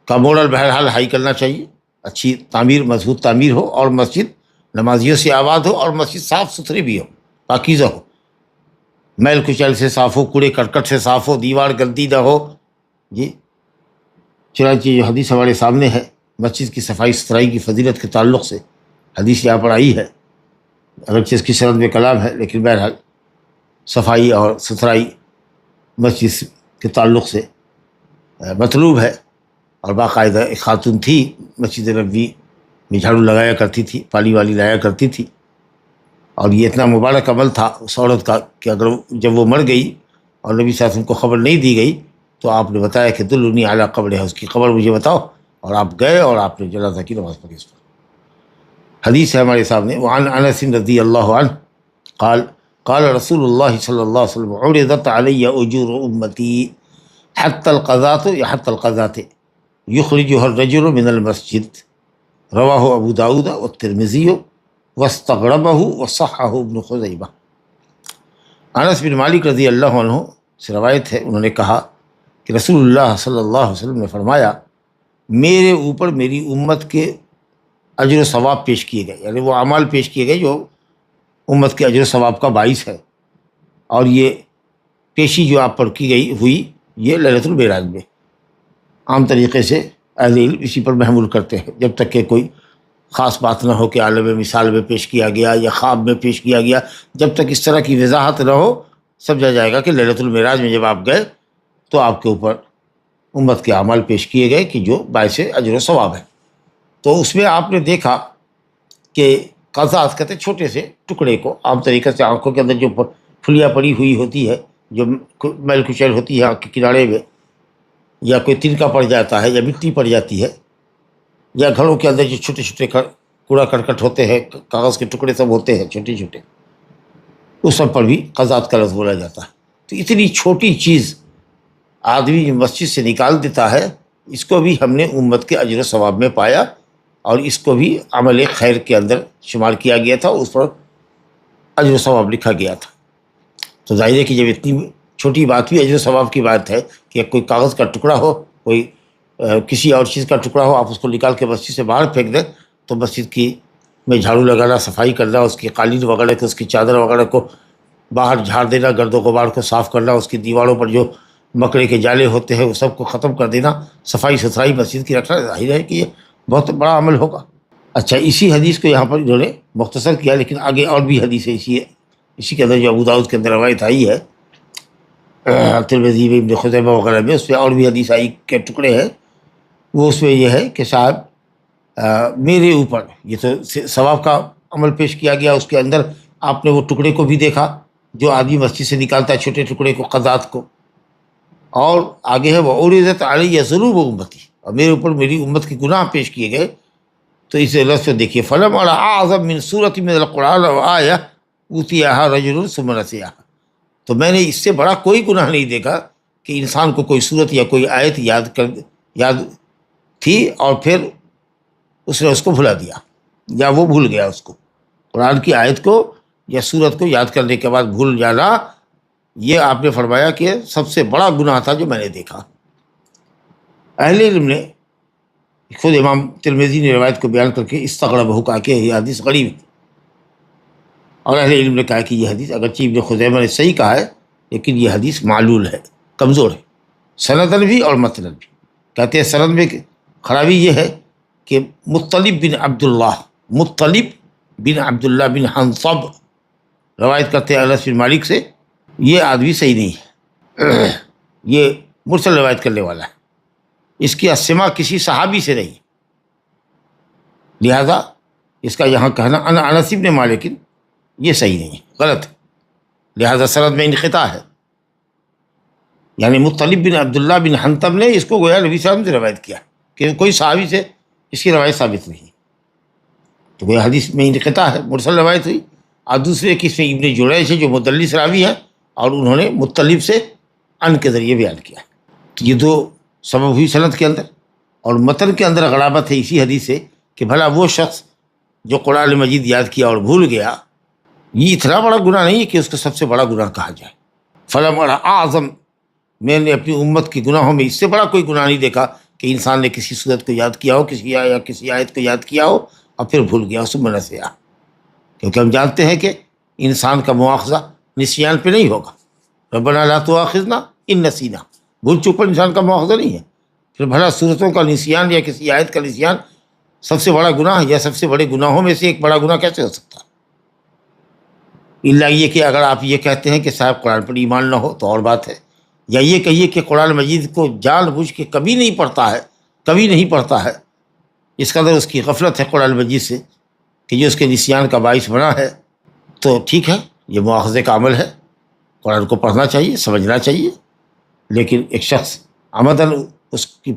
کا ماڈل بہرحال ہائی کرنا چاہیے، اچھی تعمیر، مضبوط تعمیر ہو اور مسجد نمازیوں سے آباد ہو اور مسجد صاف ستھری بھی ہو، پاکیزہ ہو، میل کچیل سے صاف ہو، کوڑے کرکٹ سے صاف ہو، دیوار گندی نہ ہو. جی چنانچہ جو حدیث ہمارے سامنے ہے مسجد کی صفائی ستھرائی کی فضیلت کے تعلق سے، حدیث یہاں پر آئی ہے، اگرچہ اس کی سند میں کلام ہے لیکن بہرحال صفائی اور ستھرائی مسجد کے تعلق سے مطلوب ہے. اور باقاعدہ ایک خاتون تھی مسجد نبوی میں جھاڑو لگایا کرتی تھی، پانی والی لایا کرتی تھی، اور یہ اتنا مبارک عمل تھا اس عورت کا کہ اگر جب وہ مر گئی اور نبی صلی اللہ علیہ وسلم کو خبر نہیں دی گئی تو آپ نے بتایا کہ دلنی اعلیٰ قبر ہے، اس کی قبر مجھے بتاؤ، اور آپ گئے اور آپ نے جنازہ کی نماز پڑھی اس پر. حدیث ہے ہمارے سامنے، وعن انس رضی اللہ عنہ قال قال رسول اللہ صلی اللہ علیہ وسلم عرضت علی اجور امتی حتی القضاۃ یا حتی القضاۃ یخرجها الرجل من المسجد، رواہ ابو داؤد والترمذی واستغربہ وصححہ ابن خزیمہ. انس بن مالک رضی اللہ عنہ سے روایت ہے، انہوں نے کہا کہ رسول اللہ صلی اللہ علیہ وسلم نے فرمایا میرے اوپر میری امت کے اجر و ثواب پیش کیے گئے، یعنی وہ اعمال پیش کیے گئے جو امت کے اجر و ثواب کا باعث ہے، اور یہ پیشی جو آپ پر کی گئی ہوئی یہ لیلۃ المعراج میں. عام طریقے سے اہل علم اسی پر محمول کرتے ہیں، جب تک کہ کوئی خاص بات نہ ہو کہ عالم مثال میں پیش کیا گیا یا خواب میں پیش کیا گیا، جب تک اس طرح کی وضاحت نہ ہو سمجھا جائے گا کہ لیلۃ المعراج میں جب آپ گئے تو آپ کے اوپر امت کے اعمال پیش کیے گئے کہ جو باعث اجر و ثواب ہے. تو اس میں آپ نے دیکھا کہ قضاء کہتے ہیں چھوٹے سے ٹکڑے کو، عام طریقے سے آنکھوں کے اندر جو پھلیاں پڑی ہوئی ہوتی ہے، جو میل کچیل ہوتی ہے آنکھ کے کنارے میں، یا کوئی تنکا پڑ جاتا ہے یا مٹی پڑ جاتی ہے، یا گھروں کے اندر جو چھوٹے چھوٹے کوڑا کرکٹ ہوتے ہیں، کاغذ کے ٹکڑے سب ہوتے ہیں چھوٹے چھوٹے، اس سب پر بھی قضاء کا لفظ بولا جاتا ہے. تو اتنی چھوٹی چیز آدمی مسجد سے نکال دیتا ہے، اس کو بھی ہم نے امت کے اجر و ثواب میں پایا اور اس کو بھی عمل خیر کے اندر شمار کیا گیا تھا، اس پر اجر و ثواب لکھا گیا تھا. تو ظاہر ہے کہ جب اتنی چھوٹی بات بھی اجر و ثواب کی بات ہے کہ کوئی کاغذ کا ٹکڑا ہو، کوئی کسی اور چیز کا ٹکڑا ہو، آپ اس کو نکال کے مسجد سے باہر پھینک دیں تو مسجد کی میں جھاڑو لگانا، صفائی کرنا، اس کی قالین وغیرہ کو، اس کی چادر وغیرہ کو باہر جھاڑ دینا، گرد و غبار کو صاف کرنا، اس کی دیواروں پر جو مکڑے کے جالے ہوتے ہیں وہ سب کو ختم کر دینا، صفائی ستھرائی مسجد کی رکھنا، ظاہر ہے کہ یہ بہت بڑا عمل ہوگا. اچھا، اسی حدیث کو یہاں پر انہوں نے مختصر کیا، لیکن آگے اور بھی حدیث ہے اسی کے اندر جو ابو داؤد کے اندر روایت آئی ہے، ترمذی میں، ابن خزیمہ وغیرہ میں، اس میں اور بھی حدیث آئی کے ٹکڑے ہیں. وہ اس میں یہ ہے کہ صاحب میرے اوپر یہ تو ثواب کا عمل پیش کیا گیا، اس کے اندر آپ نے وہ ٹکڑے کو بھی دیکھا جو آدمی مسجد سے نکالتا ہے، چھوٹے ٹکڑے کو، قضاء کو، اور آگے ہے وہ عرضت علی ذنوب امتی، اور میرے اوپر میری امت کے گناہ پیش کیے گئے. تو اس لفظ سے دیکھیے فلم اور اعظم من سورۃ من القرآن آیہ اوتیہا رجل ثم نسیہا، تو میں نے اس سے بڑا کوئی گناہ نہیں دیکھا کہ انسان کو کوئی صورت یا کوئی آیت یاد تھی اور پھر اس نے اس کو بھلا دیا یا وہ بھول گیا. اس کو قرآن کی آیت کو یا سورت کو یاد کرنے کے بعد بھول جانا، یہ آپ نے فرمایا کہ سب سے بڑا گناہ تھا جو میں نے دیکھا. اہل علم نے، خود امام ترمذی نے روایت کو بیان کر کے استغربہ کہا کہ یہ حدیث غریب ہے، اور اہل علم نے کہا کہ یہ حدیث اگرچہ ابن خزیمہ نے صحیح کہا ہے لیکن یہ حدیث معلول ہے، کمزور ہے، سندن بھی اور متنن بھی. کہتے ہیں سند میں خرابی یہ ہے کہ مطلب بن عبداللہ بن حنصب روایت کرتے ہیں انس بن مالک سے، یہ آدمی صحیح نہیں ہے، یہ مرسل روایت کرنے والا ہے، اس کی السماع کسی صحابی سے نہیں، لہذا اس کا یہاں کہنا انس بن مالک یہ صحیح نہیں ہے، غلط ہے، لہذا سند میں انقطاع ہے. یعنی مطلب بن عبداللہ بن حنطب نے اس کو گویا نبی صلی اللہ علیہ وسلم سے روایت کیا کہ کوئی صحابی سے اس کی روایت ثابت نہیں، تو وہ حدیث میں انقطاع ہے، مرسل روایت ہوئی. اور دوسرے کس میں ابن جریج ہے جو مدلس راوی ہے، اور انہوں نے مطلب سے ان کے ذریعے بیان کیا. تو یہ دو سبب ہوئی سند کے اندر. اور متن کے اندر غرابت ہے اسی حدیث سے کہ بھلا وہ شخص جو قرآن مجید یاد کیا اور بھول گیا، یہ اتنا بڑا گناہ نہیں ہے کہ اس کو سب سے بڑا گناہ کہا جائے. فلم اعظم، میں نے اپنی امت کے گناہوں میں اس سے بڑا کوئی گناہ نہیں دیکھا کہ انسان نے کسی صورت کو یاد کیا ہو، کسی آیت کو یاد کیا ہو اور پھر بھول گیا، ثم نسیا. کیونکہ ہم جانتے ہیں کہ انسان کا مواخذہ نسیان پہ نہیں ہوگا. ربنا لا تؤاخذنا ان نسینا، بھول چوک پر انسان کا مواخذہ نہیں ہے. پھر بھلا صورتوں کا نسیان یا کسی آیت کا نسیان سب سے بڑا گناہ یا سب سے بڑے گناہوں میں سے ایک بڑا گناہ کیسے ہو سکتا ہے؟ اللہ یہ کہ اگر آپ یہ کہتے ہیں کہ صاحب قرآن پر ایمان نہ ہو تو اور بات ہے، یا یہ کہیے کہ قرآن مجید کو جان بوجھ کے کبھی نہیں پڑھتا ہے، اس قدر اس کی غفلت ہے قرآن مجید سے کہ جو اس کے نسیان کا باعث بنا ہے، تو ٹھیک ہے، یہ مواخذے کا عمل ہے. قرآن کو پڑھنا چاہیے، سمجھنا چاہیے. لیکن ایک شخص عمداً اس کی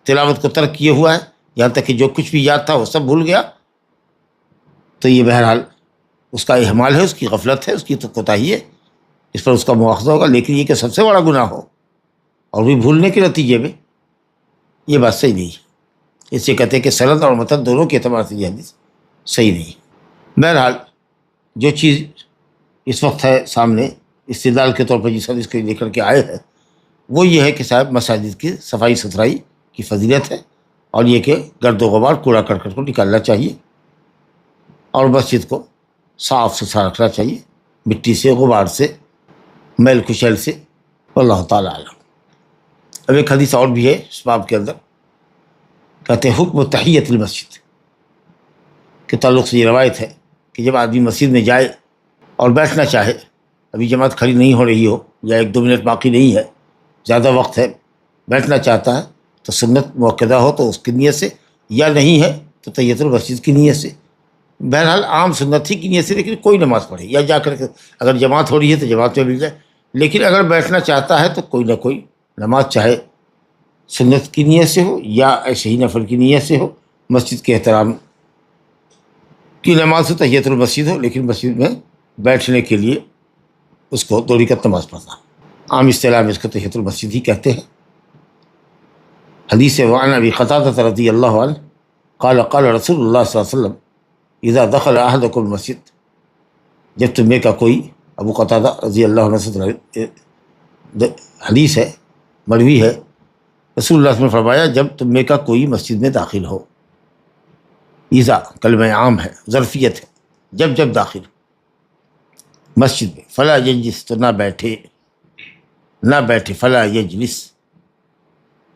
تلاوت کو ترک کیے ہوا ہے، یہاں تک کہ جو کچھ بھی یاد تھا وہ سب بھول گیا، تو یہ بہرحال اس کا اہمال ہے، اس کی غفلت ہے، اس کی کوتاہی ہے، اس پر اس کا مواخذہ ہوگا. لیکن یہ کہ سب سے بڑا گناہ ہو اور بھی بھولنے کے نتیجے میں، یہ بات صحیح نہیں. اس سے کہتے ہیں کہ سند اور متن دونوں کے اعتبار سے یہ حدیث صحیح نہیں. بہرحال جو چیز اس وقت ہے سامنے استدلال کے طور پر جس حدیث کو لے کر کے آئے ہیں، وہ یہ ہے کہ صاحب مساجد کی صفائی ستھرائی کی فضیلت ہے، اور یہ کہ گرد و غبار کوڑا کرکٹ کو نکالنا چاہیے اور مسجد کو صاف ستھرا رکھنا چاہیے، مٹی سے، غبار سے، میل کچیل سے. واللہ تعالیٰ عالم. اب ایک حدیث اور بھی ہے اس باب کے اندر، کہتے ہیں حکم تحیت المسجد کے تعلق سے یہ روایت ہے کہ جب آدمی مسجد میں جائے اور بیٹھنا چاہے، ابھی جماعت کھڑی نہیں ہو رہی ہو یا 1-2 منٹ باقی نہیں ہے، زیادہ وقت ہے، بیٹھنا چاہتا ہے، تو سنت مؤکدہ ہو تو اس کی نیت سے، یا نہیں ہے تو تحیت المسجد کی نیت سے. بہرحال عام سنت ہی کی نیت سے، لیکن کوئی نماز پڑھے یا جا کر کے اگر جماعت ہو رہی ہے تو جماعت میں مل جائے. لیکن اگر بیٹھنا چاہتا ہے تو کوئی نہ کوئی نماز، چاہے سنت کی نیت سے ہو یا ایسے ہی نفل کی نیت سے ہو، مسجد کے احترام کی نماز ہو، تحیت المسجد ہو، لیکن مسجد میں بیٹھنے کے لیے اس کو 2 رکعت نماز پڑھنا. عام اصطلاح میں اس کو تحیت المسجد ہی کہتے ہیں. حدیث وعن ابی قتادہ رضی اللہ عنہ قال قال رسول اللہ صلی اللہ علیہ وسلم اذا دخل احدکم المسجد، جب تم میں کا کوئی، ابو قتادہ رضی اللہ عنہ سے حدیث ہے، مروی ہے، رسول اللہ صلی اللہ علیہ وسلم نے فرمایا جب تم میں کا کوئی مسجد میں داخل ہو. اذا کلمہ عام ہے، ظرفیت ہے، جب داخل مسجد میں، فلا یجلس، تو نہ بیٹھے، فلا یجلس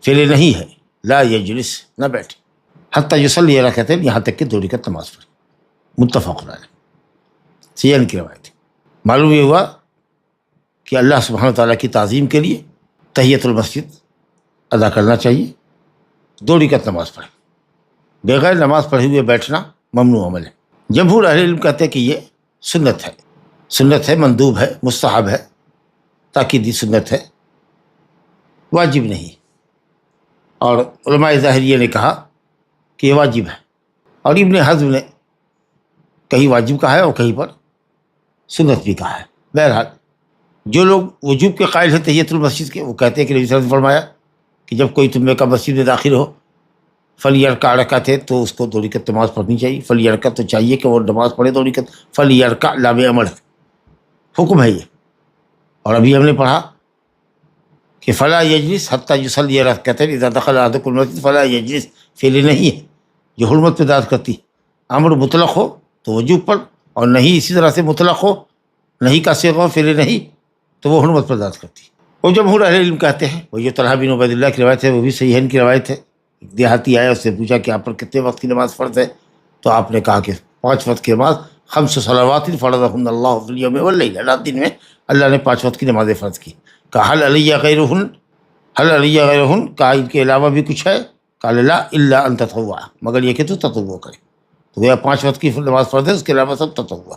فعل نہیں ہے، لا یجلس، نہ بیٹھے، حتی یصلی رکعتین، یہاں تک کہ 2 رکعت نماز پڑھے. متفق علیہ، سیان کی روایت ہے. معلوم یہ ہوا کہ اللہ سبحانہ تعالیٰ کی تعظیم کے لیے تحیت المسجد ادا کرنا چاہیے، 2 رکعت نماز پڑھے. بغیر نماز پڑھے ہوئے بیٹھنا ممنوع عمل ہے. جمہور اہل علم کہتے ہیں کہ یہ سنت ہے، مندوب ہے، مستحب ہے، تاکیدی سنت ہے، واجب نہیں. اور علماء ظاہریہ نے کہا کہ یہ واجب ہے، اور ابن حزم نے کہیں واجب کہا ہے اور کہیں پر سنت بھی کہا ہے. بہرحال جو لوگ وجوب کے قائل ہیں تحیت المسجد کے، وہ کہتے ہیں کہ نبی صلی اللہ علیہ وسلم نے فرمایا کہ جب کوئی تم میں کا مسجد میں داخل ہو فلیرکع رکعتین، تو اس کو 2 رکعت نماز پڑھنی چاہیے. فلیرکع، تو چاہیے کہ وہ نماز پڑھے 2 رکعت. فلیرکع لام امر ہے، حکم ہے یہ. اور ابھی ہم نے پڑھا کہ فلا یجلس حتی یصلی رکعتین اذا دخل احدکم المسجد، فلا یجلس فعل نہیں ہے جو حرمت پہ داد کرتی. امر مطلق ہو تو وجوب پر، اور نہیں اسی طرح سے مطلق ہو، نہیں کا صیغہ فعل نہیں، تو وہ حرمت پر داد کرتی. وہ جمہور اہل علم کہتے ہیں، وہ جو طلحہ بن عبید اللہ کی روایت ہے وہ بھی صحیحین کی روایت ہے. ایک دیہاتی آیا، اس سے پوچھا کہ آپ پر کتنے وقت کی نماز فرض ہے؟ تو آپ نے کہا کہ 5 وقت کی نماز، 5 صلوات فرضہن اللہ فی الیوم واللیلہ، رات دن میں اللہ نے 5 وقت کی نمازیں فرض کی. کہا حل علی غیرہن، کہا ان کے علاوہ بھی کچھ ہے؟ قال لا الا ان تطوع، مگر یہ کہ تو تطوع کرے. تو گویا 5 وقت کی نماز فرض ہے، اس کے علاوہ سب تطوع.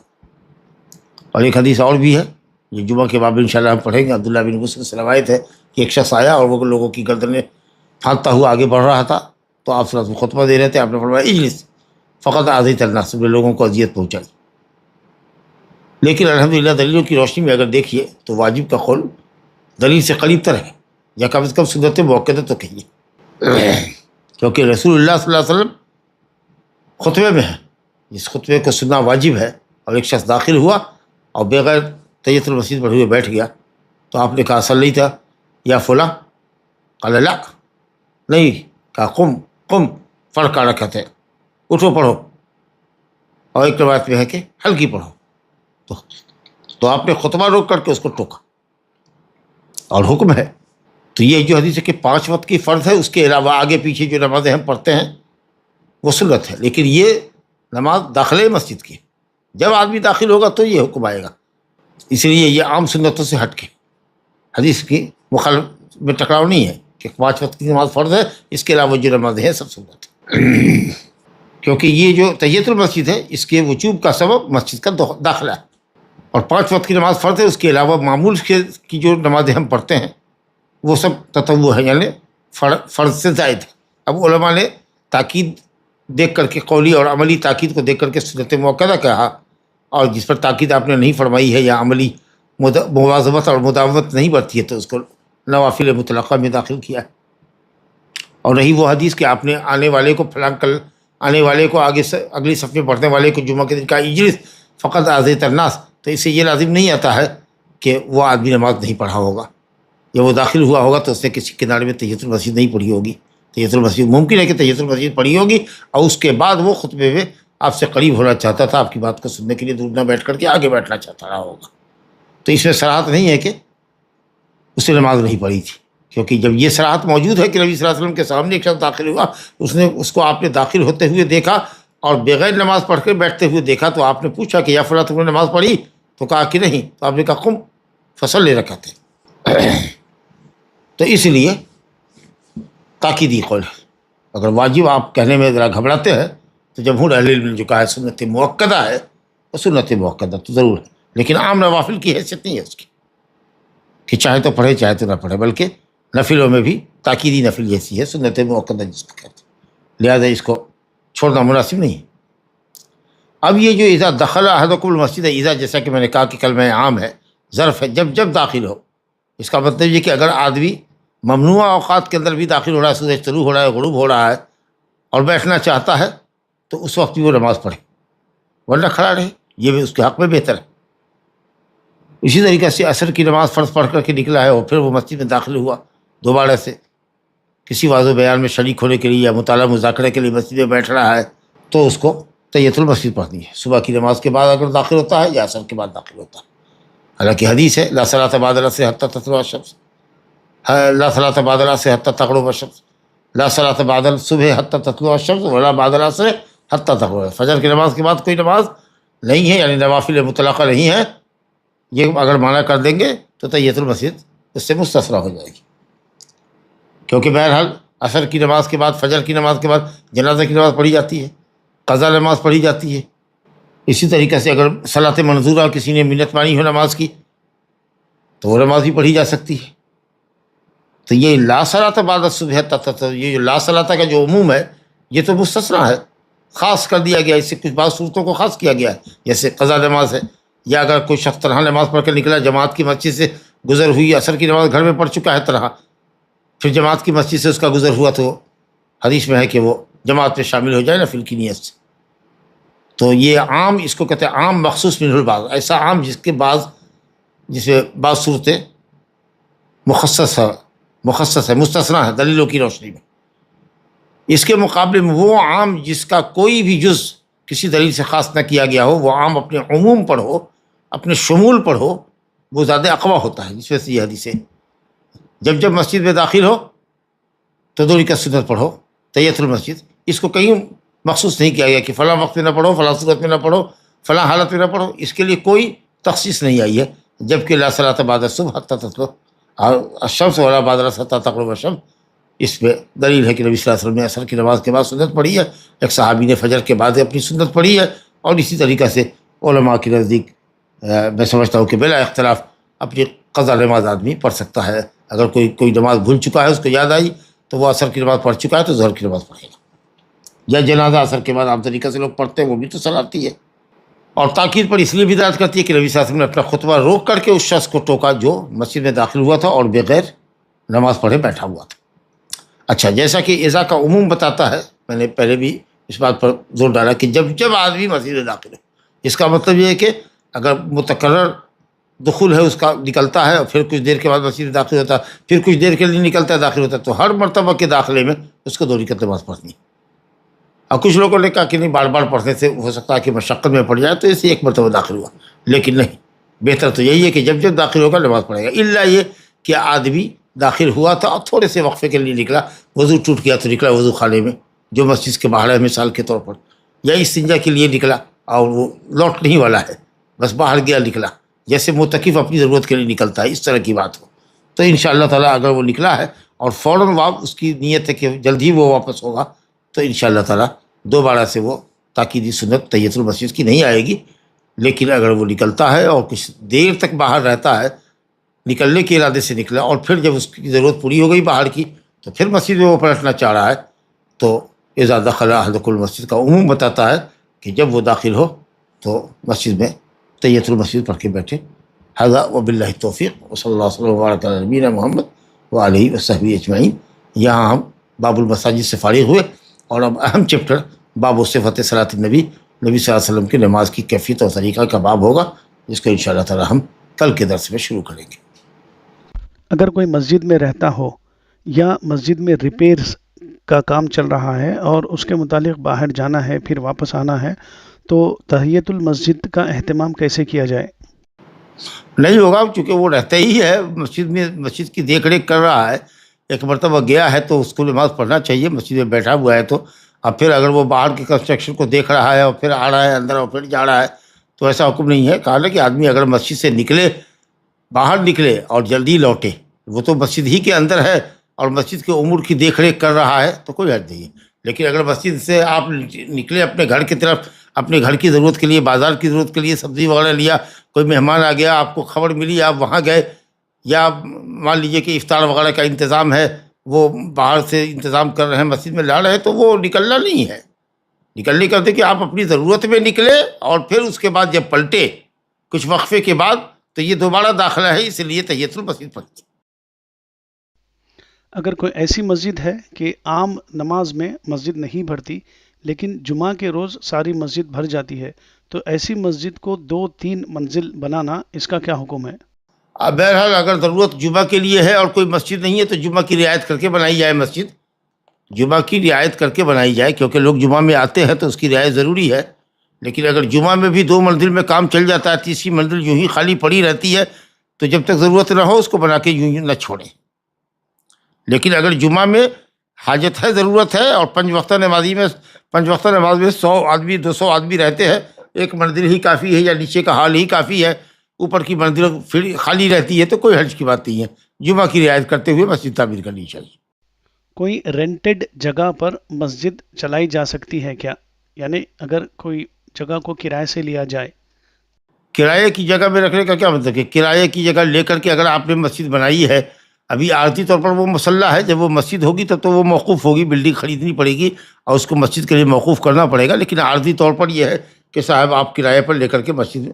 اور ایک حدیث اور بھی ہے، یہ جمعہ کے باب انشاءاللہ ہم پڑھیں گے. عبداللہ بن مسعود سے روایت ہے کہ ایک شخص آیا اور وہ لوگوں کی گردنیں پھانکتا ہوا آگے بڑھ رہا تھا، تو آپ صلی اللہ علیہ وسلم خطبہ دے رہے تھے. آپ نے فرمایا اجلس فقط آذیت الناس، لوگوں کو اذیت پہنچائی. لیکن الحمدللہ دلیلوں کی روشنی میں اگر دیکھیے تو واجب کا قول دلیل سے قریب تر ہے، یا کم از کم سنت مؤکدہ تو کہیے، کیونکہ رسول اللہ صلی اللہ علیہ وسلم خطبے میں ہے، جس خطبے کو سننا واجب ہے، اور ایک شخص داخل ہوا اور بغیر تحیۃ المسجد پڑھے ہوئے بیٹھ گیا، تو آپ نے کہا صلی تھا یا فلاں، قال لا، نہیں، کہا قم قم فرقہ رکھتے، اٹھو پڑھو، اور ایک روایت میں ہے کہ ہلکی پڑھو، تو آپ نے خطبہ روک کر کے اس کو ٹوکا، اور حکم ہے۔ تو یہ جو حدیث ہے کہ 5 وقت کی فرض ہے، اس کے علاوہ آگے پیچھے جو نمازیں ہم پڑھتے ہیں وہ سنت ہے، لیکن یہ نماز داخلے مسجد کی، جب آدمی داخل ہوگا تو یہ حکم آئے گا، اس لیے یہ عام سنتوں سے ہٹ کے حدیث کی مخالف میں ٹکراؤ نہیں ہے کہ 5 وقت کی نماز فرض ہے، اس کے علاوہ جو نمازیں ہیں سب سنت ہے، کیونکہ یہ جو تحیۃ المسجد ہے اس کے وجوب کا سبب مسجد کا داخلہ ہے، اور 5 وقت کی نماز فرض ہے، اس کے علاوہ معمول کی جو نمازیں ہم پڑھتے ہیں وہ سب تطوع ہے، یعنی فرض سے زائد ہے۔ اب علماء نے تاکید دیکھ کر کے، قولی اور عملی تاکید کو دیکھ کر کے سنت مؤکدہ کہا، اور جس پر تاکید آپ نے نہیں فرمائی ہے یا عملی مواظبت اور مداومت نہیں برتی ہے تو اس کو نوافل مطلقہ میں داخل کیا ہے۔ اور رہی وہ حدیث کہ آپ نے آنے والے کو فلاں کل آنے والے کو آگے سے اگلی صف میں پڑھنے والے کو جمعہ کے دن کا اجلس فقط آذیت الناس، تو اس سے یہ لازم نہیں آتا ہے کہ وہ آدمی نماز نہیں پڑھا ہوگا، یا وہ داخل ہوا ہوگا تو اس نے کسی کنارے میں تحیۃ المسجد نہیں پڑھی ہوگی۔ تحیۃ المسجد ممکن ہے کہ تحیۃ المسجد پڑھی ہوگی، اور اس کے بعد وہ خطبے میں آپ سے قریب ہونا چاہتا تھا، آپ کی بات کو سننے کے لیے دور نہ بیٹھ کر کے آگے بیٹھنا چاہتا رہا ہوگا، تو اس میں صراحت نہیں ہے کہ اس نے نماز نہیں پڑھی تھی، کیونکہ جب یہ صراحت موجود ہے کہ نبی صلی اللہ علیہ وسلم کے سامنے ایک شخص داخل ہوا، اس کو آپ نے داخل ہوتے ہوئے دیکھا اور بغیر نماز پڑھ کے بیٹھتے ہوئے دیکھا، تو آپ نے پوچھا کہ یا فلاں تم نے نماز پڑھی؟ تو کہا کہ نہیں، تو آپ نے کہا قم فصلی رکعتین۔ تو اس لیے تاکیدی قول ہے، اگر واجب آپ کہنے میں ذرا گھبراتے ہیں تو جمہور اہل علم نے جو کہا ہے سنت مؤکدہ ہے، وہ سنت مؤکدہ تو ضرور ہے، لیکن عام نوافل کی حیثیت نہیں ہے اس کی کہ چاہے تو پڑھے چاہے تو نہ پڑھے، بلکہ نفلوں میں بھی تاکیدی نفل جیسی ہے سنت مؤکدہ جس کو کہتے ہیں، لہٰذا اس کو چھوڑنا مناسب نہیں ہے۔ اب یہ جو اذا دخل احدکم المسجد، اذا جیسا کہ میں نے کہا کہ کلمہ عام ہے، ظرف ہے، جب داخل ہو، اس کا مطلب یہ کہ اگر آدمی ممنوع اوقات کے اندر بھی داخل ہو رہا ہے، سورج طلوع ہو رہا ہے، غروب ہو رہا ہے، اور بیٹھنا چاہتا ہے تو اس وقت بھی وہ نماز پڑھے، ورنہ کھڑا رہے، یہ بھی اس کے حق میں بہتر ہے۔ اسی طریقے سے عصر کی نماز فرض پڑھ کر کے نکلا ہے اور پھر وہ مسجد میں داخل ہوا دوبارہ سے کسی واضح بیان میں شریک ہونے کے لیے یا مطالعہ مذاکرے کے لیے مسجد میں بیٹھ رہا ہے، تو اس کو تحیۃ المسجد پڑھنی ہے، صبح کی نماز کے بعد اگر داخل ہوتا ہے یا عصر کے بعد داخل ہوتا ہے۔ حالانکہ حدیث ہے لا صلاۃ بعد العصر حتی تطلع الشمس، لا صلاۃ بعد العصر حتی تغرب الشمس، لا صلاۃ بعد الصبح حتی تطلع الشمس ولا بعد العصر حتی تغرب۔ فجر کی نماز کے بعد کوئی نماز نہیں ہے، یعنی نوافل مطلقہ نہیں ہے، یہ اگر مانا کر دیں گے تو تحیۃ المسجد اس سے مستثنیٰ ہو جائے گی، کیونکہ بہرحال عصر کی نماز کے بعد، فجر کی نماز کے بعد جنازہ کی نماز پڑھی جاتی ہے، قضا نماز پڑھی جاتی ہے۔ اسی طریقے سے اگر صلاۃ منظورہ کسی نے منت مانی ہو نماز کی تو وہ نماز بھی پڑھی جا سکتی ہے۔ تو یہ لا صلاۃ بعد الصبح یہ جو لا صلاۃ کا جو عموم ہے یہ تو مستثنیٰ ہے، خاص کر دیا گیا، اس سے کچھ بعض صورتوں کو خاص کیا گیا ہے، جیسے قضا نماز ہے، یا اگر کوئی شخص تنہا نماز پڑھ کے نکلا، جماعت کی مسجد سے گزر ہوئی، عصر کی نماز گھر میں پڑھ چکا ہے تنہا، پھر جماعت کی مسجد سے اس کا گزر ہوا، تو حدیث میں ہے کہ وہ جماعت میں شامل ہو جائے نفل کی نیت سے۔ تو یہ عام، اس کو کہتے ہیں عام مخصوص منہ البعض، ایسا عام جس میں بعض صورتیں مخصص ہے، مستثنیٰ ہے دلیلوں کی روشنی میں۔ اس کے مقابلے میں وہ عام جس کا کوئی بھی جز کسی دلیل سے خاص نہ کیا گیا ہو، وہ عام اپنے عموم پر ہو، اپنے شمول پر ہو، وہ زیادہ اقویٰ ہوتا ہے، جس وجہ سے یہ حدیث ہے جب مسجد میں داخل ہو تو 2 رکعت سنت پڑھو تحیۃ المسجد، اس کو کہیں مخصوص نہیں کیا گیا کہ فلاں وقت میں نہ پڑھو، فلاں صورت میں نہ پڑھو، فلاں حالت میں نہ پڑھو، اس کے لیے کوئی تخصیص نہیں آئی ہے، جبکہ لا صلاۃ بعد الصبح حتی تطلع الشمس ولا بعد العصر حتی تغرب الشمس، اس پہ دلیل ہے کہ نبی صلی اللہ علیہ وسلم نے عصر کی نماز کے بعد سنت پڑھی ہے، ایک صحابی نے فجر کے بعد اپنی سنت پڑھی ہے، اور اسی طریقے سے علماء کے نزدیک میں سمجھتا ہوں کہ بلا اختلاف اپنی قضا نماز آدمی پڑھ سکتا ہے۔ اگر کوئی نماز بھول چکا ہے، اس کو یاد آئی تو وہ عصر کی نماز پڑھ چکا ہے تو ظہر کی نماز پڑھے گا، یا جنازہ عصر کے بعد عام طریقے سے لوگ پڑھتے ہیں، وہ بھی تو صلاتی ہے۔ اور تاکید پر اس لیے بھی دلالت کرتی ہے کہ نبی صلی اللہ علیہ وسلم نے اپنا خطبہ روک کر کے اس شخص کو ٹوکا جو مسجد میں داخل ہوا تھا اور بغیر نماز پڑھے بیٹھا ہوا تھا۔ اچھا، جیسا کہ اذا کا عموم بتاتا ہے، میں نے پہلے بھی اس بات پر زور ڈالا کہ جب آدمی مسجد میں داخل ہو، اس کا مطلب یہ ہے کہ اگر متکرر دخول ہے اس کا نکلتا ہے اور پھر کچھ دیر کے بعد مسجد میں داخل ہوتا ہے، پھر کچھ دیر کے لیے نکلتا ہے داخل ہوتا ہے، تو ہر مرتبہ کے داخلے میں اس کو 2 رکعت نماز پڑھنی ہے۔ اور کچھ لوگوں نے کہا کہ نہیں، بار بار پڑھنے سے ہو سکتا ہے کہ مشقت میں پڑ جائے، تو اس سے ایک مرتبہ داخل ہوا، لیکن نہیں، بہتر تو یہی ہے کہ جب داخل ہوگا نماز پڑھے گا، الا یہ کہ آدمی داخل ہوا تھا اور تھوڑے سے وقفے کے لیے نکلا، وضو ٹوٹ گیا تو نکلا وضو خانے میں جو مسجد کے باہر ہے مثال کے طور پر، یا استنجا کے لیے نکلا اور وہ لوٹ نہیں والا ہے، بس باہر گیا نکلا، جیسے معتکف اپنی ضرورت کے لیے نکلتا ہے، اس طرح کی بات ہو تو انشاءاللہ تعالیٰ اگر وہ نکلا ہے اور فوراً اس کی نیت ہے کہ جلد ہی وہ واپس ہوگا، تو انشاءاللہ تعالیٰ دوبارہ سے وہ تاکیدی سنت تحیۃ المسجد کی نہیں آئے گی۔ لیکن اگر وہ نکلتا ہے اور کچھ دیر تک باہر رہتا ہے، نکلنے کے ارادے سے نکلا اور پھر جب اس کی ضرورت پوری ہو گئی باہر کی، تو پھر مسجد میں وہ پلٹنا چاہ رہا ہے، تو اذا دخل احدکم المسجد کا عموم بتاتا ہے کہ جب وہ داخل ہو تو مسجد میں تحیۃ المسجد پڑھ کے بیٹھے۔ ھذا وباللہ التوفیق وصلی اللہ وسلم وبارک علی نبینا محمد وآلہ وصحبہ اجمعین۔ یہاں ہم باب المساجد سے فارغ ہوئے اور اب اہم چیپٹر باب صفت صلاۃ النبی، نبی صلی اللہ علیہ وسلم کی نماز کی کیفیت اور طریقہ کا باب ہوگا، جس کو انشاءاللہ تعالی ہم کل کے درس میں شروع کریں گے۔ اگر کوئی مسجد میں رہتا ہو یا مسجد میں ریپیئرز کا کام چل رہا ہے اور اس کے متعلق باہر جانا ہے پھر واپس آنا ہے، تو تحیۃ المسجد کا اہتمام کیسے کیا جائے؟ نہیں ہوگا، چونکہ وہ رہتا ہی ہے مسجد میں، مسجد کی دیکھ ریکھ کر رہا ہے، ایک مرتبہ گیا ہے تو اس کو نماز پڑھنا چاہیے، مسجد میں بیٹھا ہوا ہے تو اب پھر اگر وہ باہر کے کنسٹرکشن کو دیکھ رہا ہے اور پھر آ رہا ہے اندر اور پھر جا رہا ہے تو ایسا حکم نہیں ہے۔ کہا ہے کہ آدمی اگر مسجد سے نکلے، باہر نکلے اور جلدی لوٹے، وہ تو مسجد ہی کے اندر ہے اور مسجد کے امور کی دیکھ ریکھ کر رہا ہے تو کوئی حرج نہیں ہے۔ لیکن اگر مسجد سے آپ نکلے اپنے گھر کی طرف، اپنے گھر کی ضرورت کے لیے، بازار کی ضرورت کے لیے، سبزی وغیرہ لیا، کوئی مہمان آ گیا، آپ کو خبر ملی، آپ وہاں گئے، یا مان لیجیے کہ افطار وغیرہ کا انتظام ہے، وہ باہر سے انتظام کر رہے ہیں، مسجد میں لا رہے ہیں، تو وہ نکلنا نہیں ہے۔ نکلنے کرتے کہ آپ اپنی ضرورت میں نکلے اور پھر اس کے بعد جب پلٹے کچھ وقفے کے بعد، تو یہ دوبارہ داخلہ ہے، اس لیے تحیۃ المسجد پڑھیے۔ اگر کوئی ایسی مسجد ہے کہ عام نماز میں مسجد نہیں بھرتی لیکن جمعہ کے روز ساری مسجد بھر جاتی ہے، تو ایسی مسجد کو 2-3 منزل بنانا، اس کا کیا حکم ہے؟ اب بہرحال اگر ضرورت جمعہ کے لیے ہے اور کوئی مسجد نہیں ہے تو جمعہ کی رعایت کر کے بنائی جائے، مسجد جمعہ کی رعایت کر کے بنائی جائے، کیونکہ لوگ جمعہ میں آتے ہیں تو اس کی رعایت ضروری ہے۔ لیکن اگر جمعہ میں بھی 2 منزل میں کام چل جاتا ہے، تیسری منزل یوں ہی خالی پڑی رہتی ہے، تو جب تک ضرورت نہ ہو اس کو بنا کے یوں نہ چھوڑیں۔ لیکن اگر جمعہ میں حاجت ہے، ضرورت ہے، اور 5 وقتہ نماز میں 100 آدمی 200 آدمی رہتے ہیں، ایک منزل ہی کافی ہے یا نیچے کا حال ہی کافی ہے، اوپر کی منزل پھر خالی رہتی ہے، تو کوئی حرج کی بات نہیں ہے، جمعہ کی رعایت کرتے ہوئے مسجد تعمیر کرنی چاہیے۔ کوئی رینٹڈ جگہ پر مسجد چلائی جا سکتی ہے کیا؟ یعنی اگر کوئی جگہ کو کرائے سے لیا جائے۔ کرائے کی جگہ میں رکھنے کا کیا مطلب ہے؟ کرائے کی جگہ لے کر کے اگر آپ نے مسجد بنائی ہے، ابھی عارضی طور پر وہ مسلح ہے، جب وہ مسجد ہوگی تب تو وہ موقوف ہوگی، بلڈنگ خریدنی پڑے گی اور اس کو مسجد کے لیے موقوف کرنا پڑے گا، لیکن عارضی طور پر یہ ہے کہ صاحب آپ کرائے پر لے کر کے مسجد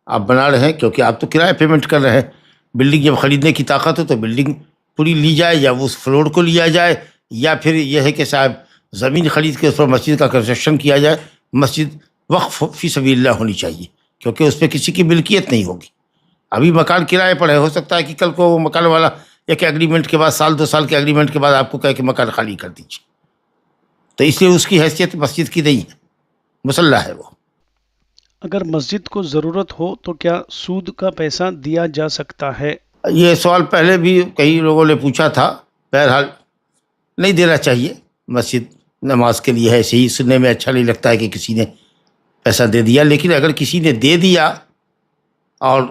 آپ بنا رہے ہیں، کیونکہ آپ تو کرایہ پیمنٹ کر رہے ہیں۔ بلڈنگ جب خریدنے کی طاقت ہو تو بلڈنگ پوری لی جائے، یا اس فلور کو لیا جائے، یا پھر یہ ہے کہ صاحب زمین خرید کے اس پر مسجد کا کنسٹرکشن کیا جائے۔ مسجد وقف فی سبیل اللہ ہونی چاہیے، کیونکہ اس پہ کسی کی ملکیت نہیں ہوگی۔ ابھی مکان کرائے پر ہے، ہو سکتا ہے کہ کل کو وہ مکان والا ایک ایگریمنٹ کے بعد، 1-2 سال کے ایگریمنٹ کے بعد آپ کو کہے کہ مکان خالی کر دیجیے، تو اس لیے اس کی حیثیت مسجد کی نہیں ہے، مسلح ہے وہ۔ اگر مسجد کو ضرورت ہو تو کیا سود کا پیسہ دیا جا سکتا ہے؟ یہ سوال پہلے بھی کئی لوگوں نے پوچھا تھا، بہرحال نہیں دینا چاہیے، مسجد نماز کے لیے ہے، ایسے ہی سننے میں اچھا نہیں لگتا ہے کہ کسی نے پیسہ دے دیا، لیکن اگر کسی نے دے دیا اور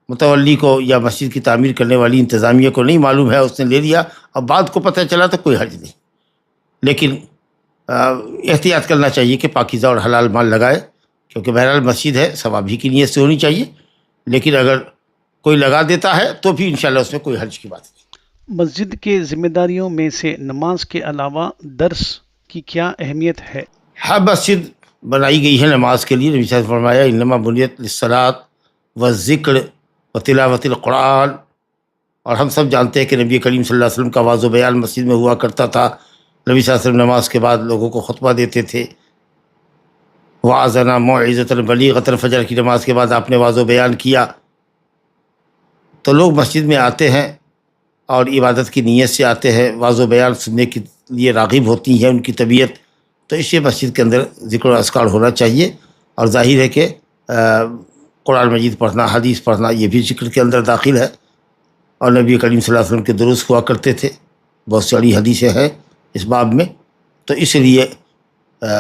متولی کو یا مسجد کی تعمیر کرنے والی انتظامیہ کو نہیں معلوم ہے، اس نے لے دیا اور بعد کو پتہ چلا تو کوئی حرج نہیں، لیکن احتیاط کرنا چاہیے کہ پاکیزہ اور حلال مال لگائے، کیونکہ بہرحال مسجد ہے، ثواب ہی کی نیت سے ہونی چاہیے، لیکن اگر کوئی لگا دیتا ہے تو بھی انشاءاللہ اس میں کوئی حرج کی بات نہیں۔ مسجد کے ذمہ داریوں میں سے نماز کے علاوہ درس کی کیا اہمیت ہے؟ ہر مسجد بنائی گئی ہے نماز کے لیے. نبی صلی اللہ علیہ وسلم نے فرمایا انما بنیت للصلاۃ والذکر وتلاوت القرآن. اور ہم سب جانتے ہیں کہ نبی کریم صلی اللہ علیہ وسلم کا واضح بیان مسجد میں ہوا کرتا تھا. نبی صلی اللہ علیہ وسلم نماز کے بعد لوگوں کو خطبہ دیتے تھے. وعظنا موعظۃ بلیغۃ. فجر کی نماز کے بعد آپ نے واضح بیان کیا. تو لوگ مسجد میں آتے ہیں اور عبادت کی نیت سے آتے ہیں, واضح بیان سننے کے لیے راغب ہوتی ہے ان کی طبیعت. تو اس لیے مسجد کے اندر ذکر و اذکار ہونا چاہیے. اور ظاہر ہے کہ قرآن مجید پڑھنا, حدیث پڑھنا, یہ بھی ذکر کے اندر داخل ہے. اور نبی کریم صلی اللہ علیہ وسلم کے دروس ہوا کرتے تھے, بہت ساری حدیثیں ہیں اس باب میں. تو اس لیے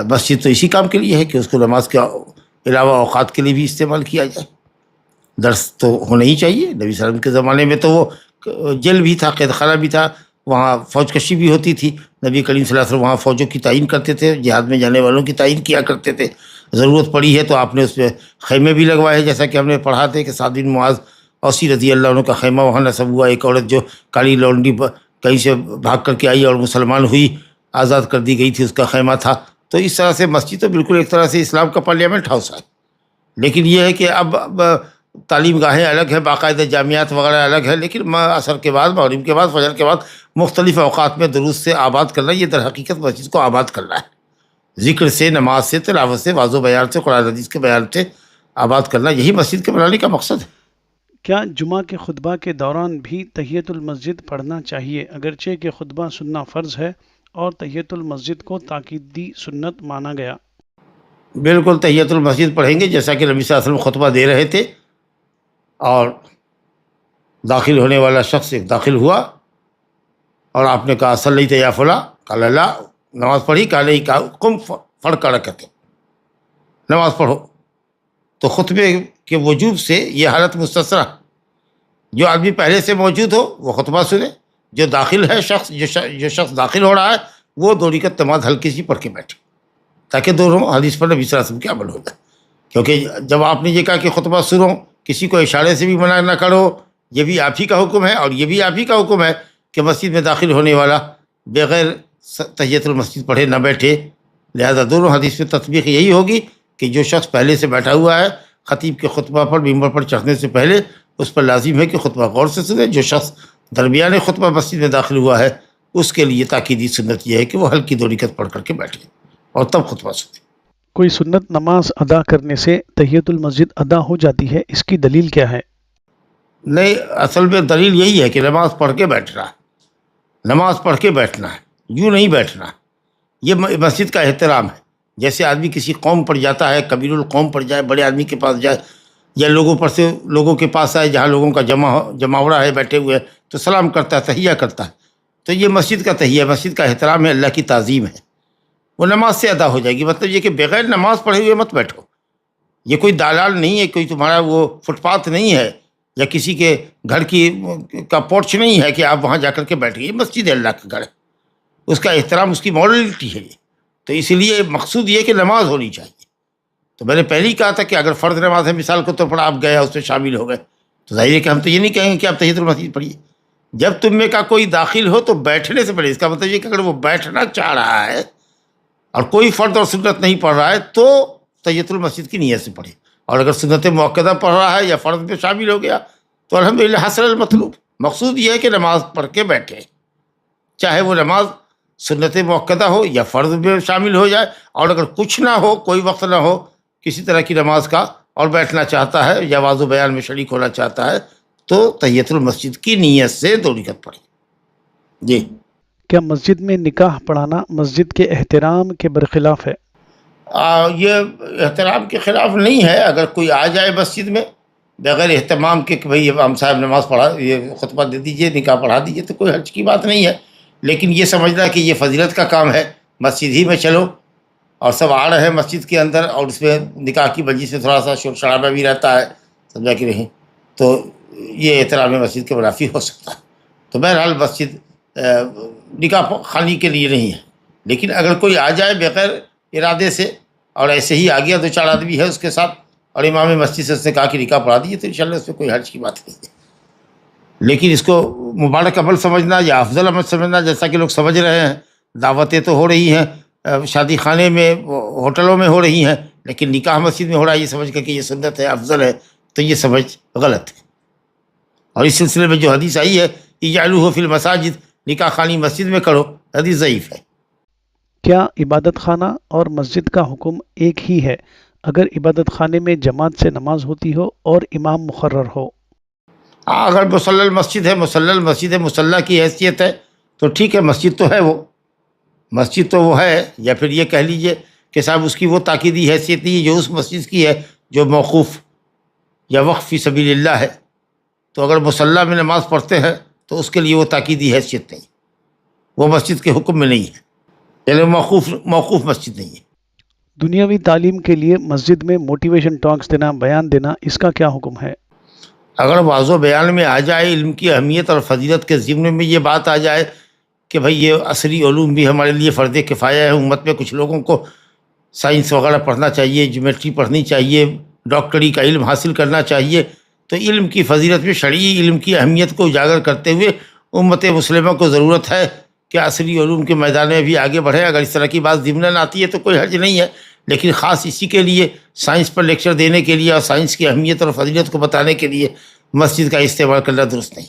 مسجد تو اسی کام کے لیے ہے کہ اس کو نماز کے علاوہ اوقات کے لیے بھی استعمال کیا جائے. درس تو ہونا ہی چاہیے. نبی صلی اللہ علیہ وسلم کے زمانے میں تو وہ جیل بھی تھا, قید خانہ بھی تھا, وہاں فوج کشی بھی ہوتی تھی. نبی کریم صلی اللہ علیہ وسلم وہاں فوجوں کی تعین کرتے تھے, جہاد میں جانے والوں کی تعین کیا کرتے تھے. ضرورت پڑی ہے تو آپ نے اس پہ خیمے بھی لگوائے, جیسا کہ ہم نے پڑھا تھا کہ سعد بن معاذ اوسی رضی اللہ عنہ کا خیمہ وہاں نصب ہوا. ایک عورت جو کالی لونڈی کہیں سے بھاگ کر کے آئی اور مسلمان ہوئی, آزاد کر دی گئی تھی, اس کا خیمہ تھا. تو اس طرح سے مسجد تو بالکل ایک طرح سے اسلام کا پارلیمنٹ ہاؤس ہے. لیکن یہ ہے کہ اب تعلیم گاہیں الگ ہیں, باقاعدہ جامعات وغیرہ الگ ہیں, لیکن عصر کے بعد, مغرب کے بعد, فجر کے بعد مختلف اوقات میں دروس سے آباد کرنا, یہ در حقیقت مسجد کو آباد کرنا ہے. ذکر سے, نماز سے, تلاوت سے, واضح بیان سے, قرآن حدیث کے بیان سے آباد کرنا, یہی مسجد کے بنانے کا مقصد ہے. کیا جمعہ کے خطبہ کے دوران بھی تحیۃ المسجد پڑھنا چاہیے, اگرچہ کہ خطبہ سننا فرض ہے اور تحیۃ المسجد کو تاکیدی سنت مانا گیا؟ بالکل تحیۃ المسجد پڑھیں گے, جیسا کہ نبی صلی اللہ علیہ وسلم خطبہ دے رہے تھے اور داخل ہونے والا شخص ایک داخل ہوا اور آپ نے کہا صلیت یا فلاں, قال اللہ, نماز پڑھی, کہا نہیں, کہا قم فرق رکعتین, نماز پڑھو. تو خطبے کے وجوب سے یہ حالت مستثنیٰ, جو آدمی پہلے سے موجود ہو وہ خطبہ سنے, جو داخل ہے شخص, جو شخص داخل ہو رہا ہے وہ 2 رکعت نماز ہلکی سی پڑھ کے بیٹھے, تاکہ دونوں حدیث پر نبی صلی اللہ علیہ وسلم کے عمل ہو جائے. کیونکہ جب آپ نے یہ کہا کہ خطبہ سنو, کسی کو اشارے سے بھی منع نہ کرو, یہ بھی آپ ہی کا حکم ہے, اور یہ بھی آپ ہی کا حکم ہے کہ مسجد میں داخل ہونے والا بغیر تحیۃ المسجد پڑھے نہ بیٹھے. لہذا دونوں حدیث میں تطبیق یہی ہوگی کہ جو شخص پہلے سے بیٹھا ہوا ہے خطیب کے خطبہ پر, ممبر پر چڑھنے سے پہلے, اس پر لازم ہے کہ خطبہ غور سے سنے. جو شخص درمیان خطبہ مسجد میں داخل ہوا ہے اس کے لیے تاکیدی سنت یہ ہے کہ وہ ہلکی 2 رکعت پڑھ کر کے بیٹھے اور تب خطبہ سنے. کوئی سنت نماز ادا کرنے سے تحیۃ المسجد ادا ہو جاتی ہے, اس کی دلیل کیا ہے؟ نہیں, اصل میں دلیل یہی ہے کہ نماز پڑھ کے بیٹھنا ہے, نماز پڑھ کے بیٹھنا ہے, یوں نہیں بیٹھنا. یہ مسجد کا احترام ہے. جیسے آدمی کسی قوم پر جاتا ہے, کبیر القوم پر جائے, بڑے آدمی کے پاس جائے, یا لوگوں کے پاس آئے جہاں لوگوں کا جماوڑا ہے, بیٹھے ہوئے, تو سلام کرتا ہے, تحیہ کرتا ہے. تو یہ مسجد کا تحیہ, مسجد کا احترام ہے, اللہ کی تعظیم ہے, وہ نماز سے ادا ہو جائے گی. مطلب یہ کہ بغیر نماز پڑھے ہوئے مت بیٹھو. یہ کوئی دالال نہیں ہے, کوئی تمہارا وہ فٹ پاتھ نہیں ہے, یا کسی کے گھر کا پورچ نہیں ہے کہ آپ وہاں جا کر کے بیٹھیں. یہ مسجد ہے, اللہ کا گھر ہے, اس کا احترام, اس کی مورلٹی ہے یہ. تو اس لیے مقصود یہ کہ نماز ہونی چاہیے. تو میں نے پہلے ہی کہا تھا کہ اگر فرض نماز ہے, مثال کے طور پر آپ گئے, اس میں شامل ہو گئے, تو ظاہر ہے کہ ہم تو یہ نہیں کہیں گے کہ آپ تحیۃ المسجد پڑھیے. جب تم میں کا کوئی داخل ہو تو بیٹھنے سے پہلے, اس کا مطلب یہ کہ اگر وہ بیٹھنا چاہ رہا ہے اور کوئی فرض اور سنت نہیں پڑھ رہا ہے تو تحیۃ المسجد کی نیت سے پڑھے. اور اگر سنت مؤکدہ پڑھ رہا ہے یا فرض میں شامل ہو گیا تو الحمدللہ حاصل المطلوب. مقصود یہ ہے کہ نماز پڑھ کے بیٹھے, چاہے وہ نماز سنت مؤکدہ ہو یا فرض میں شامل ہو جائے. اور اگر کچھ نہ ہو, کوئی وقت نہ ہو کسی طرح کی نماز کا, اور بیٹھنا چاہتا ہے یا واضح بیان میں شریک ہونا چاہتا ہے, تو تحیۃ المسجد کی نیت سے 2 رکعت پڑھے. جی. کیا مسجد میں نکاح پڑھانا مسجد کے احترام کے برخلاف ہے؟ یہ احترام کے خلاف نہیں ہے. اگر کوئی آ جائے مسجد میں بغیر اہتمام کے کہ بھئی ہم صاحب نماز پڑھا, یہ خطبہ دے دیجئے, نکاح پڑھا دیجئے, تو کوئی حرج کی بات نہیں ہے. لیکن یہ سمجھنا کہ یہ فضیلت کا کام ہے, مسجد ہی میں چلو, اور سب آ رہے ہیں مسجد کے اندر, اور اس میں نکاح کی وجہ سے تھوڑا سا شور شرابہ بھی رہتا ہے, سمجھا کہ نہیں, تو یہ احترام مسجد کے منافی ہو سکتا ہے. تو بہرحال مسجد نکاح خانی کے لیے نہیں ہے. لیکن اگر کوئی آ جائے بغیر ارادے سے, اور ایسے ہی آ گیا 2-4 آدمی ہے اس کے ساتھ, اور امام مسجد سے اس نے کہا کہ نکاح پڑھا دیجیے, تو انشاءاللہ اس میں کوئی حرج کی بات نہیں ہے. لیکن اس کو مبارک عمل سمجھنا یا افضل عمل سمجھنا, جیسا کہ لوگ سمجھ رہے ہیں, دعوتیں تو ہو رہی ہیں, شادی خانے میں ہوٹلوں میں ہو رہی ہیں، لیکن نکاح مسجد میں ہو رہا ہے یہ سمجھ کر کہ یہ سنت ہے، افضل ہے، تو یہ سمجھ غلط ہے۔ اور اس سلسلے میں جو حدیث آئی ہے اجعلوہ فی المساجد، نکاح خانی مسجد میں کرو، حدیث ضعیف ہے۔ کیا عبادت خانہ اور مسجد کا حکم ایک ہی ہے اگر عبادت خانے میں جماعت سے نماز ہوتی ہو اور امام مقرر ہو؟ اگر مصلی المسجد ہے، مصلی المسجد ہے، مصلی کی حیثیت ہے تو ٹھیک ہے، مسجد تو ہے، وہ مسجد تو وہ ہے، یا پھر یہ کہہ لیجئے کہ صاحب اس کی وہ تاکیدی حیثیت نہیں ہے جو اس مسجد کی ہے جو موقوف یا وقف فی سبیل اللہ ہے۔ تو اگر مصلی میں نماز پڑھتے ہیں تو اس کے لیے وہ تاکیدی حیثیت نہیں، وہ مسجد کے حکم میں نہیں ہے، یعنی موقوف مسجد نہیں ہے۔ دنیاوی تعلیم کے لیے مسجد میں موٹیویشن ٹاکس دینا، بیان دینا، اس کا کیا حکم ہے؟ اگر واضح و بیان میں آ جائے علم کی اہمیت اور فضیلت کے ضمن میں یہ بات آ جائے کہ بھئی یہ عصری علوم بھی ہمارے لیے فرض کفایہ ہے، امت میں کچھ لوگوں کو سائنس وغیرہ پڑھنا چاہیے، جیومیٹری پڑھنی چاہیے، ڈاکٹری کا علم حاصل کرنا چاہیے، تو علم کی فضیلت میں شرعی علم کی اہمیت کو اجاگر کرتے ہوئے امت مسلمہ کو ضرورت ہے کہ عصری علوم کے میدان میں بھی آگے بڑھیں۔ اگر اس طرح کی بات ضمناً آتی ہے تو کوئی حرج نہیں ہے، لیکن خاص اسی کے لیے سائنس پر لیکچر دینے کے لیے اور سائنس کی اہمیت اور فضیلت کو بتانے کے لیے مسجد کا استعمال کرنا درست نہیں۔